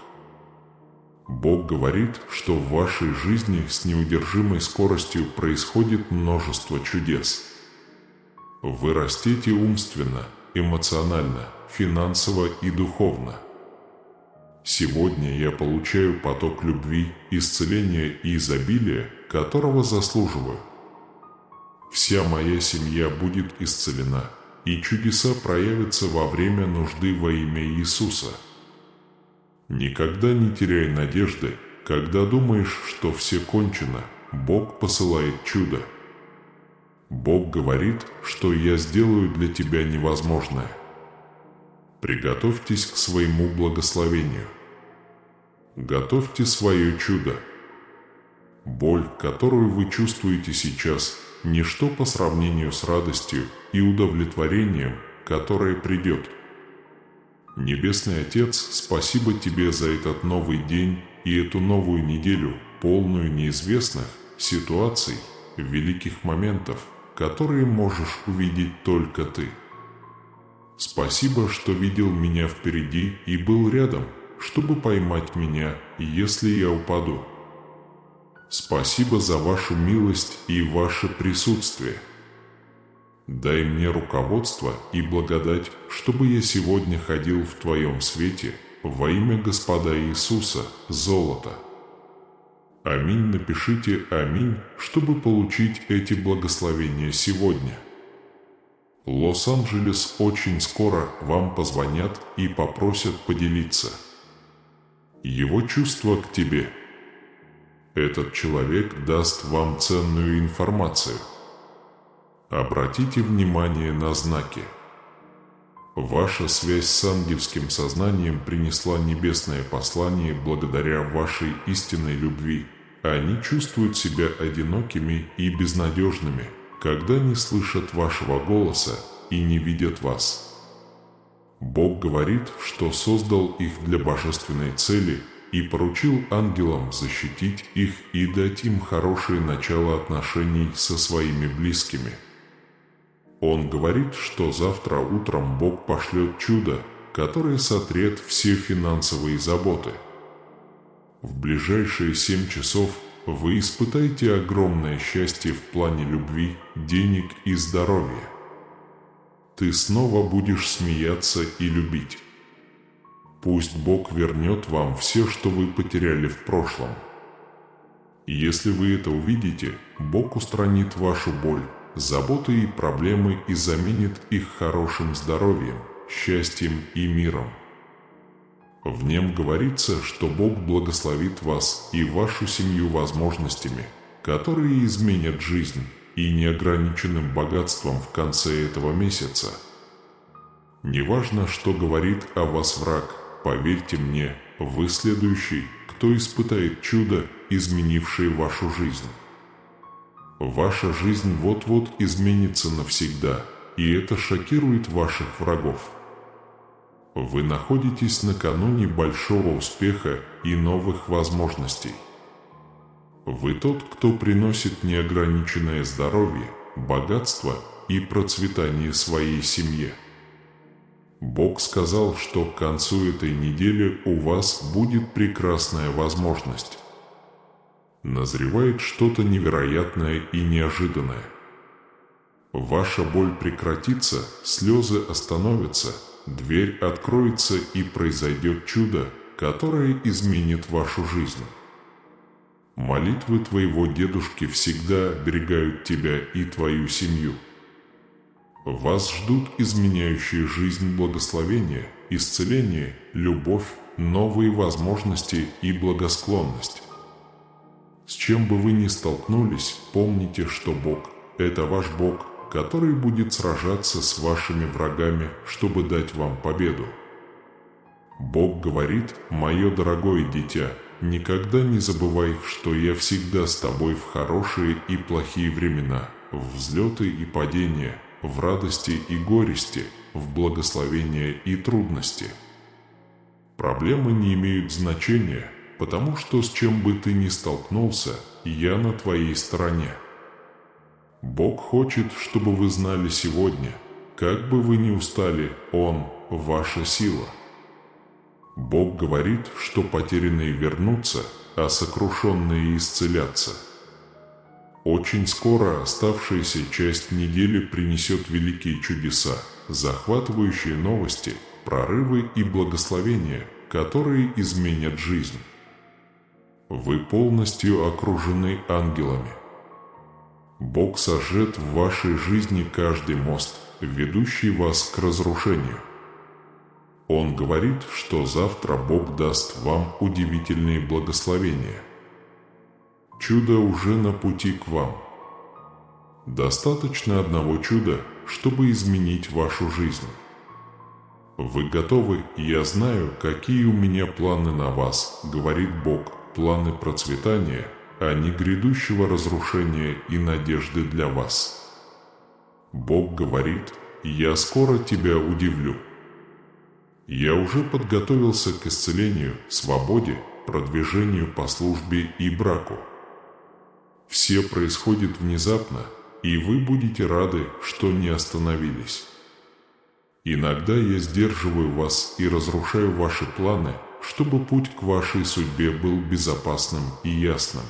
Бог говорит, что в вашей жизни с неудержимой скоростью происходит множество чудес. Вы растете умственно, эмоционально, финансово и духовно. Сегодня я получаю поток любви, исцеления и изобилия, которого заслуживаю. Вся моя семья будет исцелена, и чудеса проявятся во время нужды во имя Иисуса. Никогда не теряй надежды, когда думаешь, что все кончено, Бог посылает чудо. Бог говорит, что я сделаю для тебя невозможное. Приготовьтесь к своему благословению. Готовьте свое чудо. Боль, которую вы чувствуете сейчас, ничто по сравнению с радостью и удовлетворением, которое придет. Небесный Отец, спасибо Тебе за этот новый день и эту новую неделю, полную неизвестных ситуаций, великих моментов, которые можешь увидеть только Ты. Спасибо, что видел меня впереди и был рядом, чтобы поймать меня, если я упаду. Спасибо за вашу милость и ваше присутствие. Дай мне руководство и благодать, чтобы я сегодня ходил в Твоем свете, во имя Господа Иисуса, золото. Аминь. Напишите «Аминь», чтобы получить эти благословения сегодня. Лос-Анджелес очень скоро вам позвонят и попросят поделиться. Его чувства к тебе. Этот человек даст вам ценную информацию. Обратите внимание на знаки. Ваша связь с ангельским сознанием принесла небесное послание благодаря вашей истинной любви. Они чувствуют себя одинокими и безнадежными, когда не слышат вашего голоса и не видят вас. Бог говорит, что создал их для божественной цели и поручил ангелам защитить их и дать им хорошее начало отношений со своими близкими. Он говорит, что завтра утром Бог пошлет чудо, которое сотрет все финансовые заботы. В ближайшие 7 часов вы испытаете огромное счастье в плане любви, денег и здоровья. Ты снова будешь смеяться и любить. Пусть Бог вернет вам все, что вы потеряли в прошлом. Если вы это увидите, Бог устранит вашу боль, заботы и проблемы и заменит их хорошим здоровьем, счастьем и миром. В нем говорится, что Бог благословит вас и вашу семью возможностями, которые изменят жизнь, и неограниченным богатством в конце этого месяца. Неважно, что говорит о вас враг, поверьте мне, вы следующий, кто испытает чудо, изменившее вашу жизнь. Ваша жизнь вот-вот изменится навсегда, и это шокирует ваших врагов. Вы находитесь накануне большого успеха и новых возможностей. Вы тот, кто приносит неограниченное здоровье, богатство и процветание своей семье. Бог сказал, что к концу этой недели у вас будет прекрасная возможность. Назревает что-то невероятное и неожиданное. Ваша боль прекратится, слезы остановятся, дверь откроется и произойдет чудо, которое изменит вашу жизнь. Молитвы твоего дедушки всегда оберегают тебя и твою семью. Вас ждут изменяющие жизнь благословения, исцеление, любовь, новые возможности и благосклонность. С чем бы вы ни столкнулись, помните, что Бог – это ваш Бог, который будет сражаться с вашими врагами, чтобы дать вам победу. Бог говорит: «Мое дорогое дитя, никогда не забывай, что я всегда с тобой в хорошие и плохие времена, в взлеты и падения, в радости и горести, в благословения и трудности». Проблемы не имеют значения, потому что с чем бы ты ни столкнулся, я на твоей стороне. Бог хочет, чтобы вы знали сегодня, как бы вы ни устали, Он – ваша сила. Бог говорит, что потерянные вернутся, а сокрушенные исцелятся. Очень скоро оставшаяся часть недели принесет великие чудеса, захватывающие новости, прорывы и благословения, которые изменят жизнь. Вы полностью окружены ангелами. Бог сожжет в вашей жизни каждый мост, ведущий вас к разрушению. Он говорит, что завтра Бог даст вам удивительные благословения. Чудо уже на пути к вам. Достаточно одного чуда, чтобы изменить вашу жизнь. Вы готовы? Я знаю, какие у меня планы на вас, говорит Бог, планы процветания, а не грядущего разрушения и надежды для вас. Бог говорит: «Я скоро тебя удивлю». Я уже подготовился к исцелению, свободе, продвижению по службе и браку. Все происходит внезапно, и вы будете рады, что не остановились. Иногда я сдерживаю вас и разрушаю ваши планы, чтобы путь к вашей судьбе был безопасным и ясным.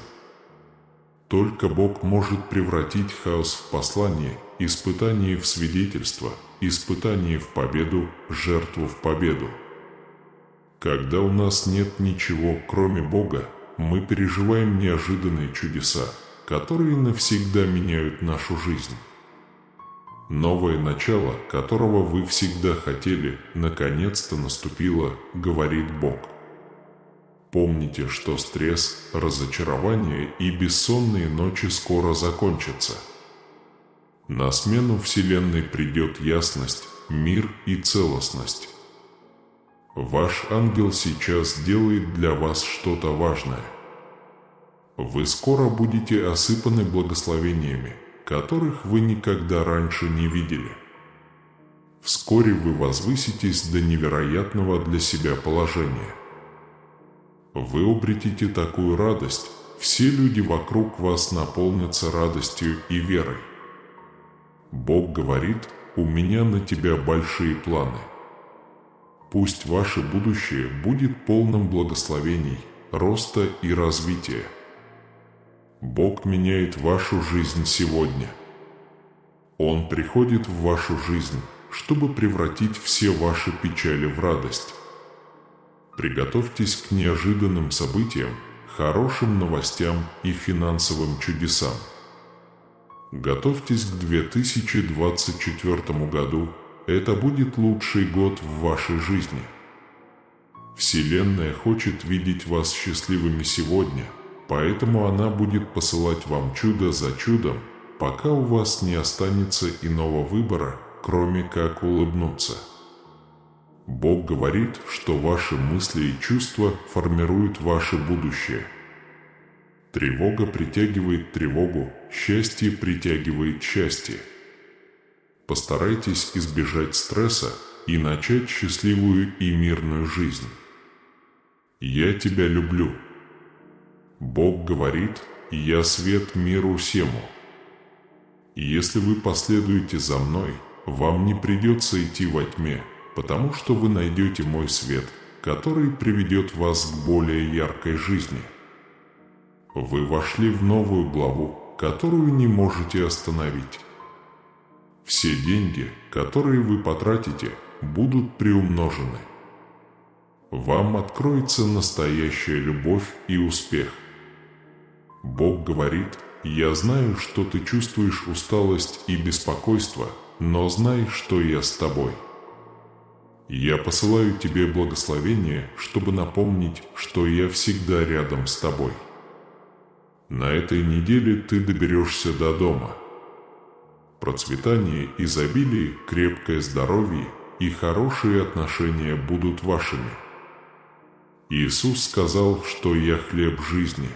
Только Бог может превратить хаос в послание, испытание в свидетельство, испытание в победу, жертву в победу. Когда у нас нет ничего, кроме Бога, мы переживаем неожиданные чудеса, которые навсегда меняют нашу жизнь. Новое начало, которого вы всегда хотели, наконец-то наступило, говорит Бог. Помните, что стресс, разочарование и бессонные ночи скоро закончатся. На смену Вселенной придет ясность, мир и целостность. Ваш ангел сейчас делает для вас что-то важное. Вы скоро будете осыпаны благословениями, которых вы никогда раньше не видели. Вскоре вы возвыситесь до невероятного для себя положения. Вы обретете такую радость, все люди вокруг вас наполнятся радостью и верой. Бог говорит: «У меня на тебя большие планы». Пусть ваше будущее будет полным благословений, роста и развития. Бог меняет вашу жизнь сегодня. Он приходит в вашу жизнь, чтобы превратить все ваши печали в радость. Приготовьтесь к неожиданным событиям, хорошим новостям и финансовым чудесам. Готовьтесь к 2024 году, это будет лучший год в вашей жизни. Вселенная хочет видеть вас счастливыми сегодня, поэтому она будет посылать вам чудо за чудом, пока у вас не останется иного выбора, кроме как улыбнуться. Бог говорит, что ваши мысли и чувства формируют ваше будущее. Тревога притягивает тревогу, счастье притягивает счастье. Постарайтесь избежать стресса и начать счастливую и мирную жизнь. Я тебя люблю. Бог говорит: «Я свет миру всему». Если вы последуете за мной, вам не придется идти во тьме, потому что вы найдете мой свет, который приведет вас к более яркой жизни. Вы вошли в новую главу, которую не можете остановить. Все деньги, которые вы потратите, будут приумножены. Вам откроется настоящая любовь и успех. Бог говорит: «Я знаю, что ты чувствуешь усталость и беспокойство, но знай, что я с тобой. Я посылаю тебе благословение, чтобы напомнить, что я всегда рядом с тобой. На этой неделе ты доберешься до дома. Процветание, изобилие, крепкое здоровье и хорошие отношения будут вашими. Иисус сказал, что я хлеб жизни.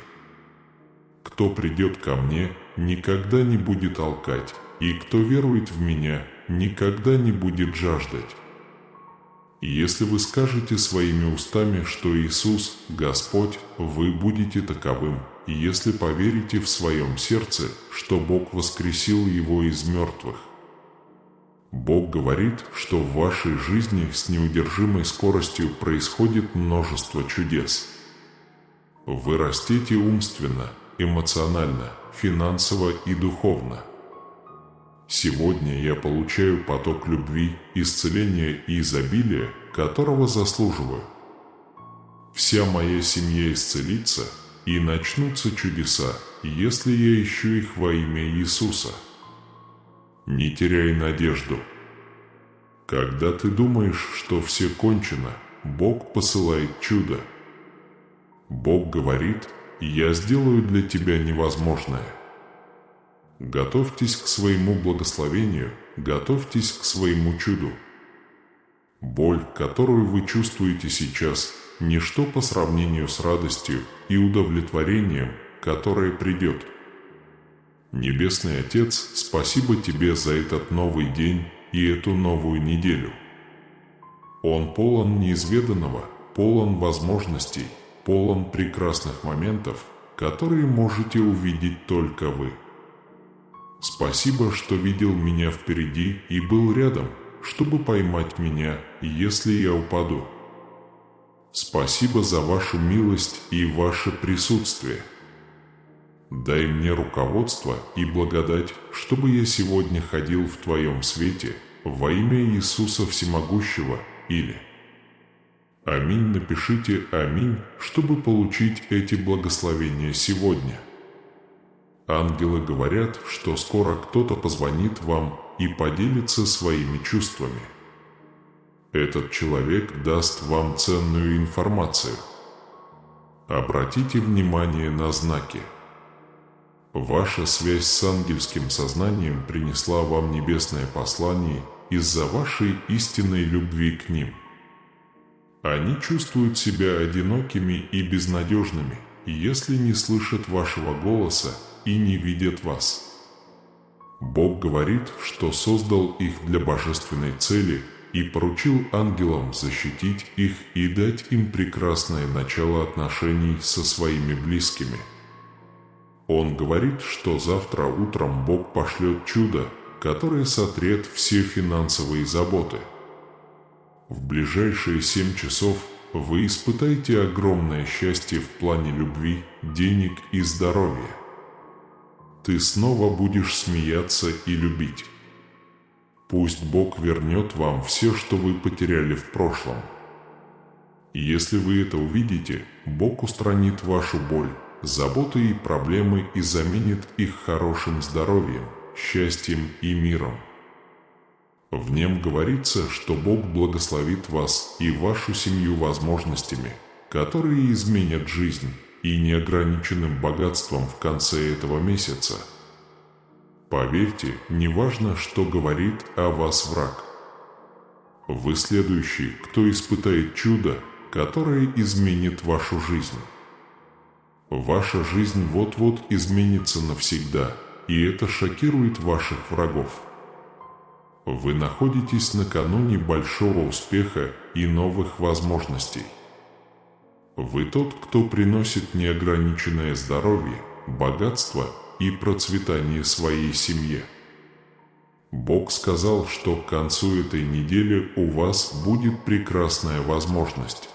Кто придет ко мне, никогда не будет алкать, и кто верует в меня, никогда не будет жаждать. И если вы скажете своими устами, что Иисус – Господь, вы будете таковым, и если поверите в своем сердце, что Бог воскресил Его из мертвых». Бог говорит, что в вашей жизни с неудержимой скоростью происходит множество чудес. Вы растете умственно, эмоционально, финансово и духовно. Сегодня я получаю поток любви, исцеления и изобилия, которого заслуживаю. Вся моя семья исцелится, и начнутся чудеса, если я ищу их во имя Иисуса. Не теряй надежду. Когда ты думаешь, что все кончено, Бог посылает чудо. Бог говорит: «Я сделаю для тебя невозможное». Готовьтесь к своему благословению, готовьтесь к своему чуду. Боль, которую вы чувствуете сейчас, ничто по сравнению с радостью и удовлетворением, которое придет. Небесный Отец, спасибо Тебе за этот новый день и эту новую неделю. Он полон неизведанного, полон возможностей, полон прекрасных моментов, которые можете увидеть только вы. Спасибо, что видел меня впереди и был рядом, чтобы поймать меня, если я упаду. Спасибо за вашу милость и ваше присутствие. Дай мне руководство и благодать, чтобы я сегодня ходил в Твоем свете, во имя Иисуса Всемогущего, или «Аминь» напишите «Аминь», чтобы получить эти благословения сегодня. Ангелы говорят, что скоро кто-то позвонит вам и поделится своими чувствами. Этот человек даст вам ценную информацию. Обратите внимание на знаки. Ваша связь с ангельским сознанием принесла вам небесное послание из-за вашей истинной любви к ним. Они чувствуют себя одинокими и безнадежными, если не слышат вашего голоса и не видят вас. Бог говорит, что создал их для божественной цели и поручил ангелам защитить их и дать им прекрасное начало отношений со своими близкими. Он говорит, что завтра утром Бог пошлет чудо, которое сотрет все финансовые заботы. В ближайшие 7 часов вы испытаете огромное счастье в плане любви, денег и здоровья. Ты снова будешь смеяться и любить. Пусть Бог вернет вам все, что вы потеряли в прошлом. Если вы это увидите, Бог устранит вашу боль, заботы и проблемы и заменит их хорошим здоровьем, счастьем и миром. В нем говорится, что Бог благословит вас и вашу семью возможностями, которые изменят жизнь, и неограниченным богатством в конце этого месяца. Поверьте, неважно, что говорит о вас враг. Вы следующий, кто испытает чудо, которое изменит вашу жизнь. Ваша жизнь вот-вот изменится навсегда, и это шокирует ваших врагов. Вы находитесь накануне большого успеха и новых возможностей. Вы тот, кто приносит неограниченное здоровье, богатство и процветание своей семье. Бог сказал, что к концу этой недели у вас будет прекрасная возможность.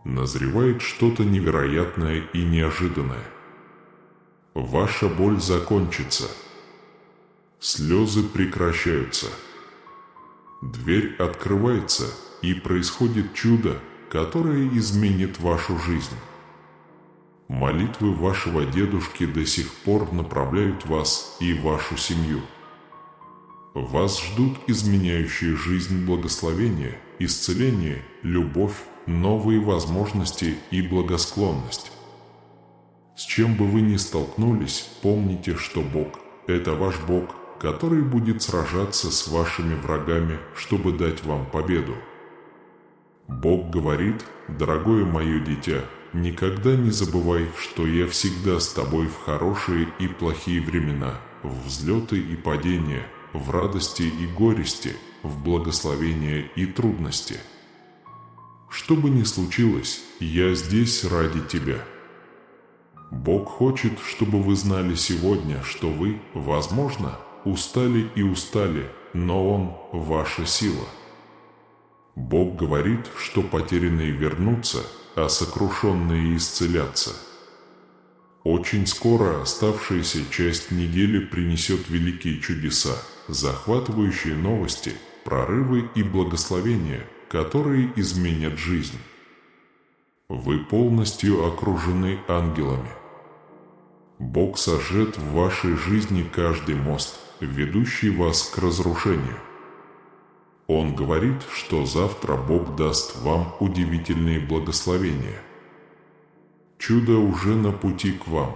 Назревает что-то невероятное и неожиданное. Ваша боль закончится. Слезы прекращаются. Дверь открывается, и происходит чудо, которое изменит вашу жизнь. Молитвы вашего дедушки до сих пор направляют вас и вашу семью. Вас ждут изменяющие жизнь благословения, исцеление, любовь, новые возможности и благосклонность. С чем бы вы ни столкнулись, помните, что Бог – это ваш Бог, который будет сражаться с вашими врагами, чтобы дать вам победу. Бог говорит: «Дорогое мое дитя, никогда не забывай, что я всегда с тобой в хорошие и плохие времена, в взлеты и падения, в радости и горести, в благословения и трудности. Что бы ни случилось, я здесь ради тебя». Бог хочет, чтобы вы знали сегодня, что вы, возможно, устали, но Он – ваша сила. Бог говорит, что потерянные вернутся, а сокрушенные исцелятся. Очень скоро оставшаяся часть недели принесет великие чудеса, захватывающие новости, прорывы и благословения, которые изменят жизнь. Вы полностью окружены ангелами. Бог сожжет в вашей жизни каждый мост, ведущий вас к разрушению. Он говорит, что завтра Бог даст вам удивительные благословения. Чудо уже на пути к вам.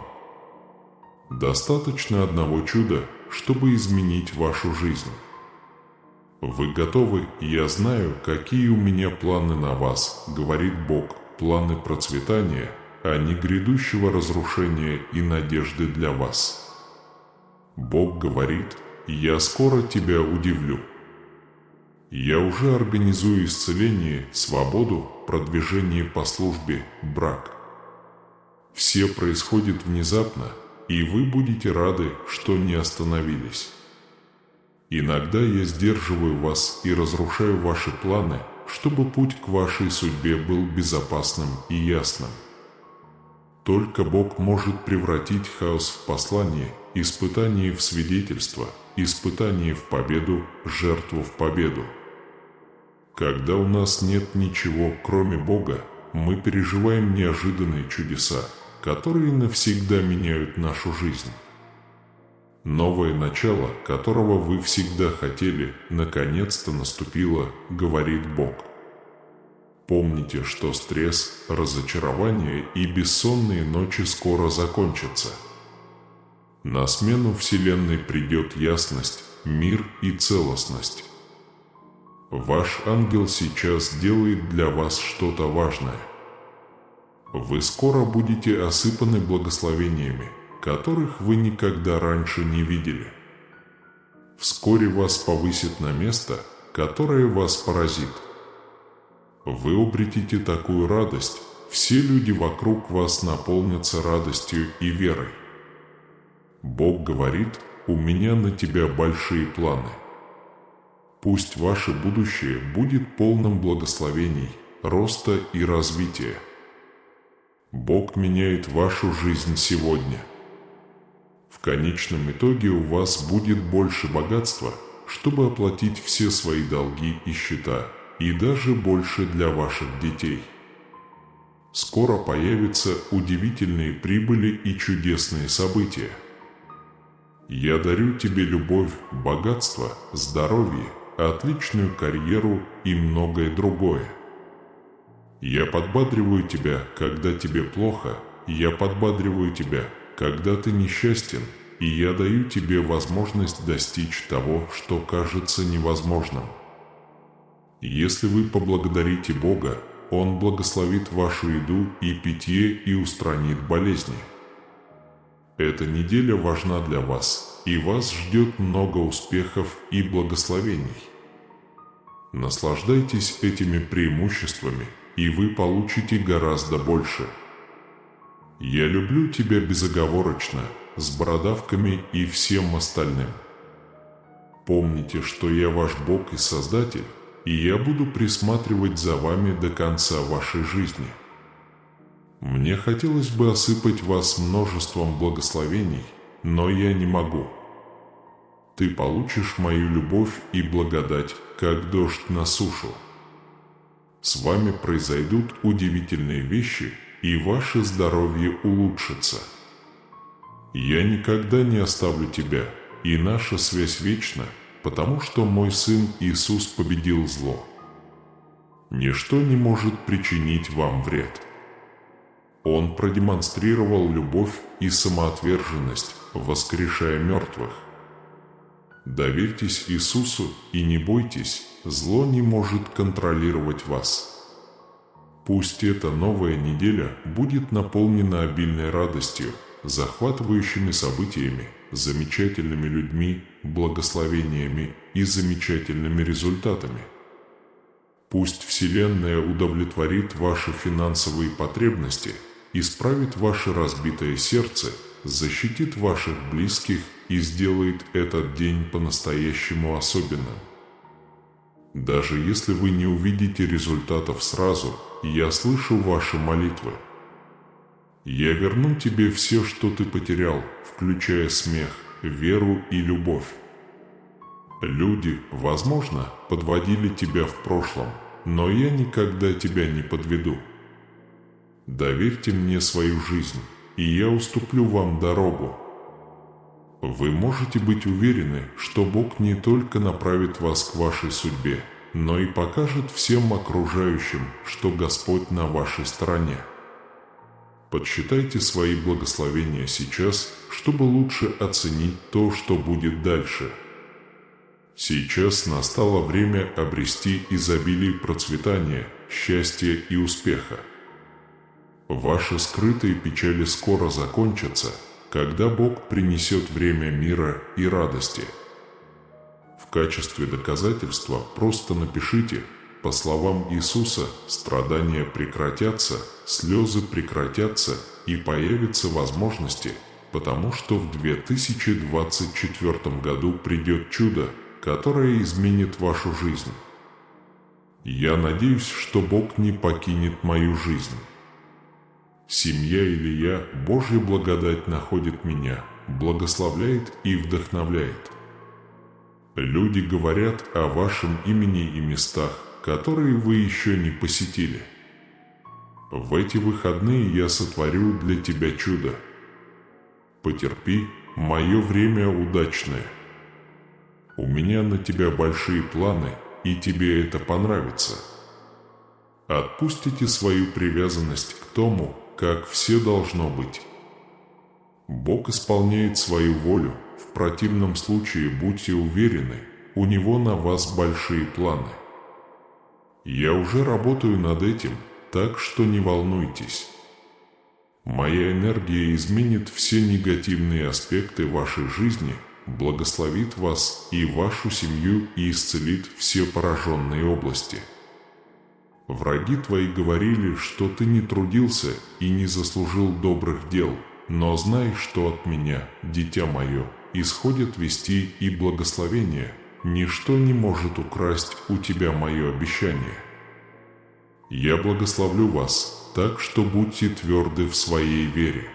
Достаточно одного чуда, чтобы изменить вашу жизнь. Вы готовы? Я знаю, какие у меня планы на вас, говорит Бог, планы процветания, а не грядущего разрушения и надежды для вас. Бог говорит: «Я скоро тебя удивлю». Я уже организую исцеление, свободу, продвижение по службе, брак. Все происходит внезапно, и вы будете рады, что не остановились. Иногда я сдерживаю вас и разрушаю ваши планы, чтобы путь к вашей судьбе был безопасным и ясным. Только Бог может превратить хаос в послание, испытание в свидетельство, испытание в победу, жертву в победу. Когда у нас нет ничего, кроме Бога, мы переживаем неожиданные чудеса, которые навсегда меняют нашу жизнь. Новое начало, которого вы всегда хотели, наконец-то наступило, говорит Бог. Помните, что стресс, разочарование и бессонные ночи скоро закончатся. На смену Вселенной придет ясность, мир и целостность. Ваш ангел сейчас делает для вас что-то важное. Вы скоро будете осыпаны благословениями, которых вы никогда раньше не видели. Вскоре вас повысят на место, которое вас поразит. Вы обретете такую радость, все люди вокруг вас наполнятся радостью и верой. Бог говорит: «У меня на тебя большие планы». Пусть ваше будущее будет полным благословений, роста и развития. Бог меняет вашу жизнь сегодня. В конечном итоге у вас будет больше богатства, чтобы оплатить все свои долги и счета, и даже больше для ваших детей. Скоро появятся удивительные прибыли и чудесные события. Я дарю тебе любовь, богатство, здоровье, отличную карьеру и многое другое. Я подбадриваю тебя, когда тебе плохо, я подбадриваю тебя, когда ты несчастен, и я даю тебе возможность достичь того, что кажется невозможным. Если вы поблагодарите Бога, Он благословит вашу еду и питье и устранит болезни. Эта неделя важна для вас, и вас ждет много успехов и благословений. Наслаждайтесь этими преимуществами, и вы получите гораздо больше. Я люблю тебя безоговорочно, с бородавками и всем остальным. Помните, что я ваш Бог и Создатель, и я буду присматривать за вами до конца вашей жизни. Мне хотелось бы осыпать вас множеством благословений, но я не могу. Ты получишь мою любовь и благодать, как дождь на сушу. С вами произойдут удивительные вещи, и ваше здоровье улучшится. Я никогда не оставлю тебя, и наша связь вечна, потому что мой Сын Иисус победил зло. Ничто не может причинить вам вред. Он продемонстрировал любовь и самоотверженность, воскрешая мертвых. Доверьтесь Иисусу и не бойтесь, зло не может контролировать вас. Пусть эта новая неделя будет наполнена обильной радостью, захватывающими событиями, замечательными людьми, благословениями и замечательными результатами. Пусть Вселенная удовлетворит ваши финансовые потребности, исправит ваше разбитое сердце, защитит ваших близких и сделает этот день по-настоящему особенным. Даже если вы не увидите результатов сразу, я слышу ваши молитвы. Я верну тебе все, что ты потерял, включая смех, веру и любовь. Люди, возможно, подводили тебя в прошлом, но я никогда тебя не подведу. Доверьте мне свою жизнь, и я уступлю вам дорогу. Вы можете быть уверены, что Бог не только направит вас к вашей судьбе, но и покажет всем окружающим, что Господь на вашей стороне. Подсчитайте свои благословения сейчас, чтобы лучше оценить то, что будет дальше. Сейчас настало время обрести изобилие процветания, счастья и успеха. Ваши скрытые печали скоро закончатся, когда Бог принесет время мира и радости. В качестве доказательства просто напишите: по словам Иисуса, страдания прекратятся, слезы прекратятся и появятся возможности, потому что в 2024 году придет чудо, которое изменит вашу жизнь. Я надеюсь, что Бог не покинет мою жизнь. Семья или я, Божья благодать находит меня, благословляет и вдохновляет. Люди говорят о вашем имени и местах, которые вы еще не посетили. В эти выходные я сотворю для тебя чудо. Потерпи, мое время удачное. У меня на тебя большие планы, и тебе это понравится. Отпустите свою привязанность к тому, как все должно быть. Бог исполняет свою волю, в противном случае будьте уверены, у Него на вас большие планы. Я уже работаю над этим, так что не волнуйтесь. Моя энергия изменит все негативные аспекты вашей жизни, благословит вас и вашу семью и исцелит все пораженные области. Враги твои говорили, что ты не трудился и не заслужил добрых дел, но знай, что от меня, дитя мое, исходят вести и благословения, ничто не может украсть у тебя мое обещание. Я благословлю вас, так что будьте тверды в своей вере.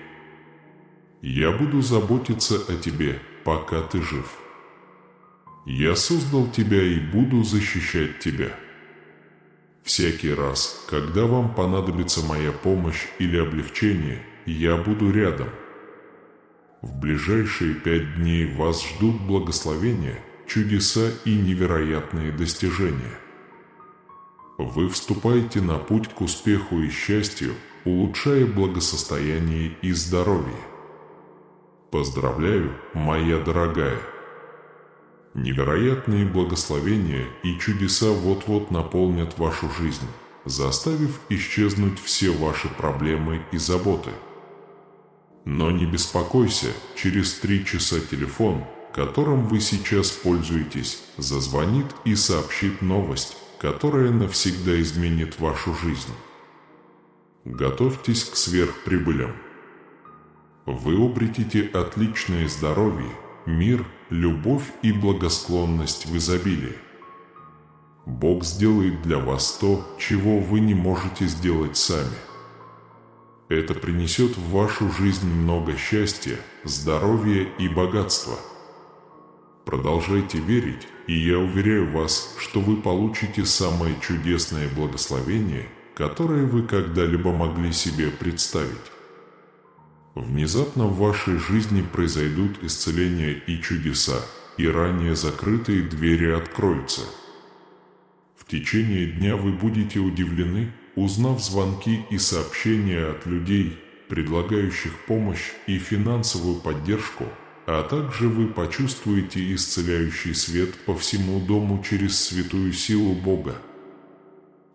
Я буду заботиться о тебе, пока ты жив. Я создал тебя и буду защищать тебя. Всякий раз, когда вам понадобится моя помощь или облегчение, я буду рядом. В ближайшие 5 дней вас ждут благословения, чудеса и невероятные достижения. Вы вступаете на путь к успеху и счастью, улучшая благосостояние и здоровье. Поздравляю, моя дорогая! Невероятные благословения и чудеса вот-вот наполнят вашу жизнь, заставив исчезнуть все ваши проблемы и заботы. Но не беспокойся, через 3 часа телефон, которым вы сейчас пользуетесь, зазвонит и сообщит новость, которая навсегда изменит вашу жизнь. Готовьтесь к сверхприбылям. Вы обретете отличное здоровье, мир, любовь и благосклонность в изобилии. Бог сделает для вас то, чего вы не можете сделать сами. Это принесет в вашу жизнь много счастья, здоровья и богатства. Продолжайте верить, и я уверяю вас, что вы получите самое чудесное благословение, которое вы когда-либо могли себе представить. Внезапно в вашей жизни произойдут исцеления и чудеса, и ранее закрытые двери откроются. В течение дня вы будете удивлены, узнав звонки и сообщения от людей, предлагающих помощь и финансовую поддержку, а также вы почувствуете исцеляющий свет по всему дому через святую силу Бога.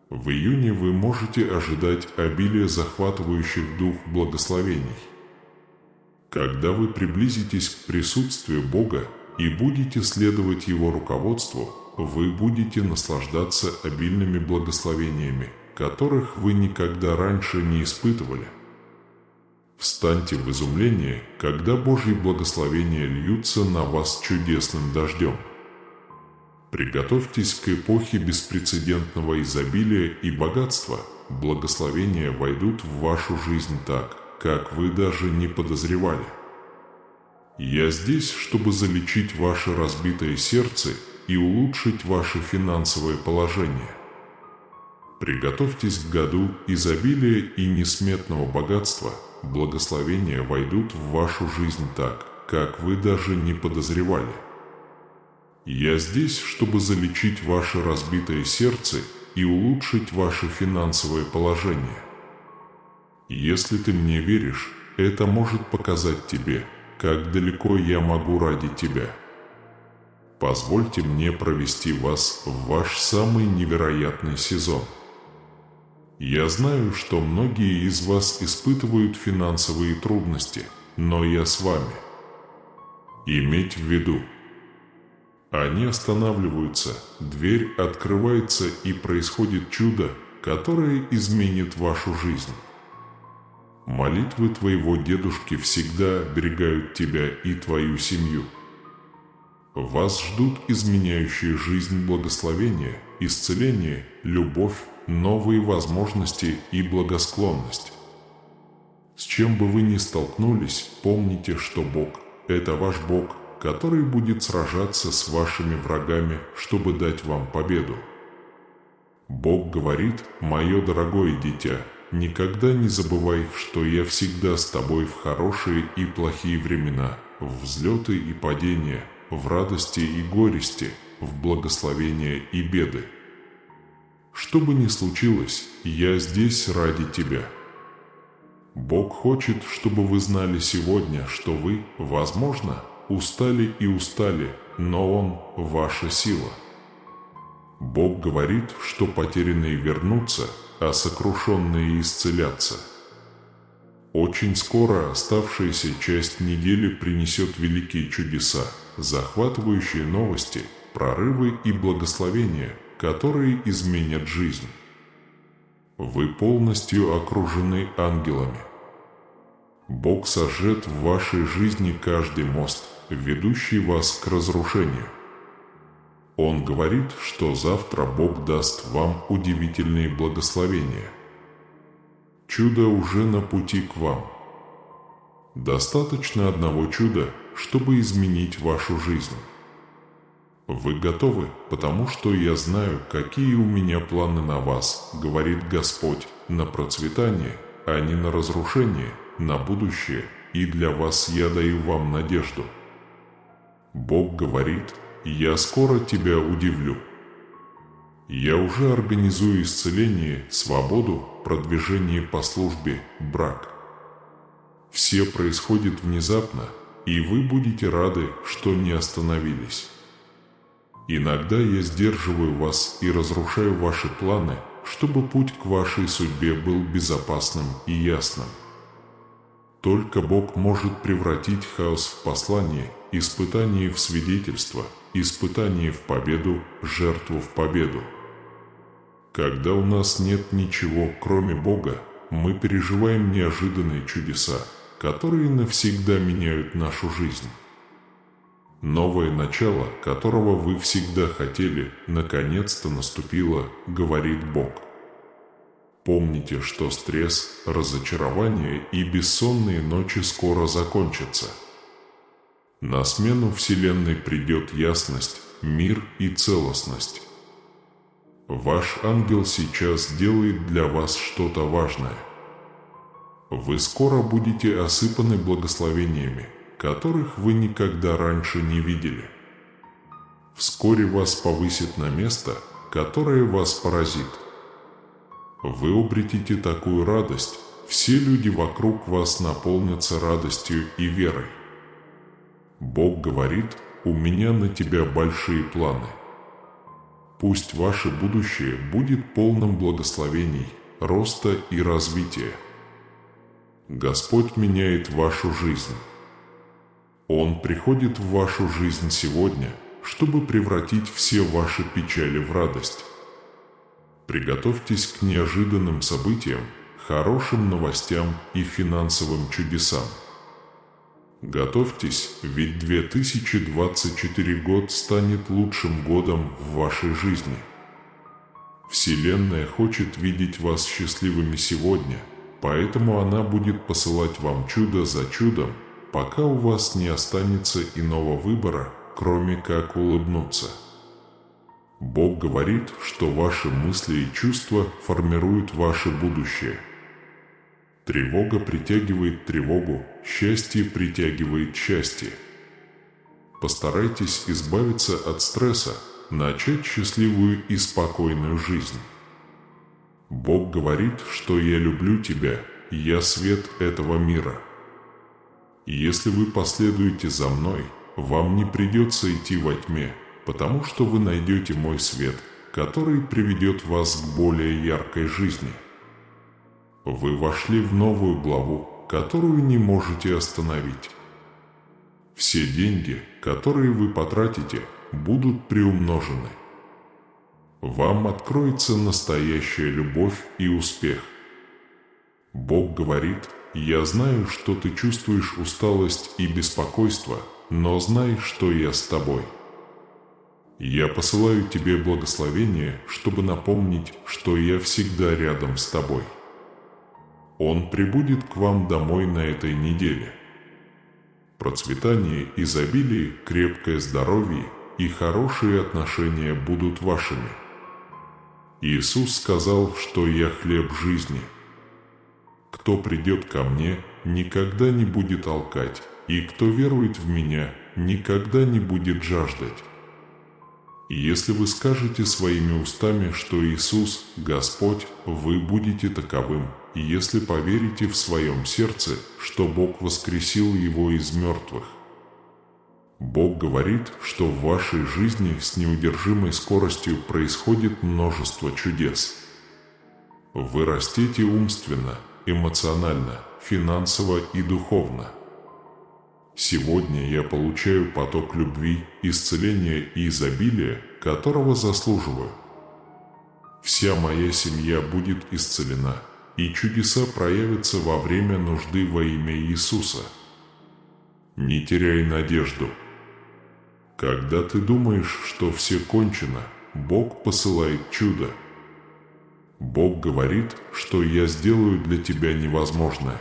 В июне вы можете ожидать обилия захватывающих дух благословений. Когда вы приблизитесь к присутствию Бога и будете следовать Его руководству, вы будете наслаждаться обильными благословениями, которых вы никогда раньше не испытывали. Встаньте в изумление, когда Божьи благословения льются на вас чудесным дождем. Приготовьтесь к эпохе беспрецедентного изобилия и богатства. Благословения войдут в вашу жизнь так, как вы даже не подозревали. Я здесь, чтобы залечить ваше разбитое сердце и улучшить ваше финансовое положение. Приготовьтесь к году изобилия и несметного богатства. Благословения войдут в вашу жизнь так, как вы даже не подозревали. Я здесь, чтобы залечить ваше разбитое сердце и улучшить ваше финансовое положение. Если ты мне веришь, это может показать тебе, как далеко я могу ради тебя. Позвольте мне провести вас в ваш самый невероятный сезон. Я знаю, что многие из вас испытывают финансовые трудности, но я с вами. Иметь в виду, они останавливаются, дверь открывается и происходит чудо, которое изменит вашу жизнь. Молитвы твоего дедушки всегда оберегают тебя и твою семью. Вас ждут изменяющие жизнь благословения, исцеление, любовь, новые возможности и благосклонность. С чем бы вы ни столкнулись, помните, что Бог – это ваш Бог, который будет сражаться с вашими врагами, чтобы дать вам победу. Бог говорит: «Мое дорогое дитя, никогда не забывай, что я всегда с тобой в хорошие и плохие времена, в взлеты и падения, в радости и горести, в благословения и беды. Что бы ни случилось, я здесь ради тебя». Бог хочет, чтобы вы знали сегодня, что вы, возможно, устали, но Он – ваша сила. Бог говорит, что потерянные вернутся, а сокрушенные исцелятся. Очень скоро оставшаяся часть недели принесет великие чудеса, захватывающие новости, прорывы и благословения, которые изменят жизнь. Вы полностью окружены ангелами. Бог сожжет в вашей жизни каждый мост, ведущий вас к разрушению. Он говорит, что завтра Бог даст вам удивительные благословения. Чудо уже на пути к вам. Достаточно одного чуда, чтобы изменить вашу жизнь. Вы готовы, потому что я знаю, какие у меня планы на вас, говорит Господь, на процветание, а не на разрушение, на будущее, и для вас я даю вам надежду. Бог говорит: «Я скоро тебя удивлю». Я уже организую исцеление, свободу, продвижение по службе, брак. Все происходит внезапно, и вы будете рады, что не остановились. Иногда я сдерживаю вас и разрушаю ваши планы, чтобы путь к вашей судьбе был безопасным и ясным. Только Бог может превратить хаос в послание, испытание в свидетельство, испытание в победу, жертву в победу. Когда у нас нет ничего, кроме Бога, мы переживаем неожиданные чудеса, которые навсегда меняют нашу жизнь. Новое начало, которого вы всегда хотели, наконец-то наступило, говорит Бог. Помните, что стресс, разочарование и бессонные ночи скоро закончатся. На смену Вселенной придет ясность, мир и целостность. Ваш ангел сейчас делает для вас что-то важное. Вы скоро будете осыпаны благословениями, которых вы никогда раньше не видели. Вскоре вас повысят на место, которое вас поразит. Вы обретете такую радость, все люди вокруг вас наполнятся радостью и верой. Бог говорит: «У меня на тебя большие планы». Пусть ваше будущее будет полным благословений, роста и развития. Господь меняет вашу жизнь. Он приходит в вашу жизнь сегодня, чтобы превратить все ваши печали в радость. Приготовьтесь к неожиданным событиям, хорошим новостям и финансовым чудесам. Готовьтесь, ведь 2024 год станет лучшим годом в вашей жизни. Вселенная хочет видеть вас счастливыми сегодня, поэтому она будет посылать вам чудо за чудом, пока у вас не останется иного выбора, кроме как улыбнуться. Бог говорит, что ваши мысли и чувства формируют ваше будущее. Тревога притягивает тревогу, счастье притягивает счастье. Постарайтесь избавиться от стресса, начать счастливую и спокойную жизнь. Бог говорит, что «Я люблю тебя, я свет этого мира». Если вы последуете за мной, вам не придется идти во тьме, потому что вы найдете мой свет, который приведет вас к более яркой жизни. Вы вошли в новую главу, которую не можете остановить. Все деньги, которые вы потратите, будут приумножены. Вам откроется настоящая любовь и успех. Бог говорит: «Я знаю, что ты чувствуешь усталость и беспокойство, но знай, что я с тобой. Я посылаю тебе благословение, чтобы напомнить, что я всегда рядом с тобой». Он прибудет к вам домой на этой неделе. Процветание, изобилие, крепкое здоровье и хорошие отношения будут вашими. Иисус сказал, что «Я хлеб жизни». Кто придет ко мне, никогда не будет алкать, и кто верует в меня, никогда не будет жаждать. Если вы скажете своими устами, что Иисус – Господь, вы будете таковым, и если поверите в своем сердце, что Бог воскресил Его из мертвых. Бог говорит, что в вашей жизни с неудержимой скоростью происходит множество чудес. Вы растете умственно, эмоционально, финансово и духовно. Сегодня я получаю поток любви, исцеления и изобилия, которого заслуживаю. Вся моя семья будет исцелена, и чудеса проявятся во время нужды во имя Иисуса. Не теряй надежду. Когда ты думаешь, что все кончено, Бог посылает чудо. Бог говорит, что я сделаю для тебя невозможное.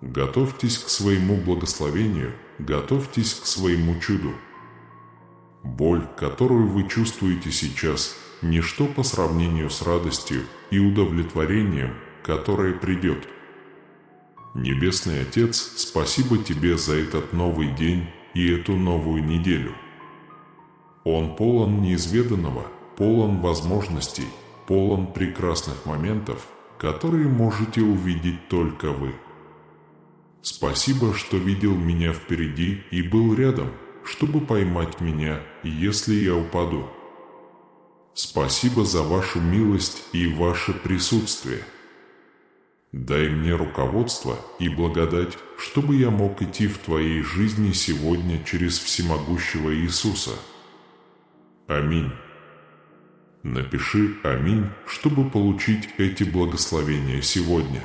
Готовьтесь к своему благословению, готовьтесь к своему чуду. Боль, которую вы чувствуете сейчас, ничто по сравнению с радостью и удовлетворением, которое придет. Небесный Отец, спасибо Тебе за этот новый день и эту новую неделю. Он полон неизведанного, полон возможностей, полон прекрасных моментов, которые можете увидеть только вы. Спасибо, что видел меня впереди и был рядом, чтобы поймать меня, если я упаду. Спасибо за вашу милость и ваше присутствие. Дай мне руководство и благодать, чтобы я мог идти в Твоей жизни сегодня через всемогущего Иисуса. Аминь. Напиши «Аминь», чтобы получить эти благословения сегодня.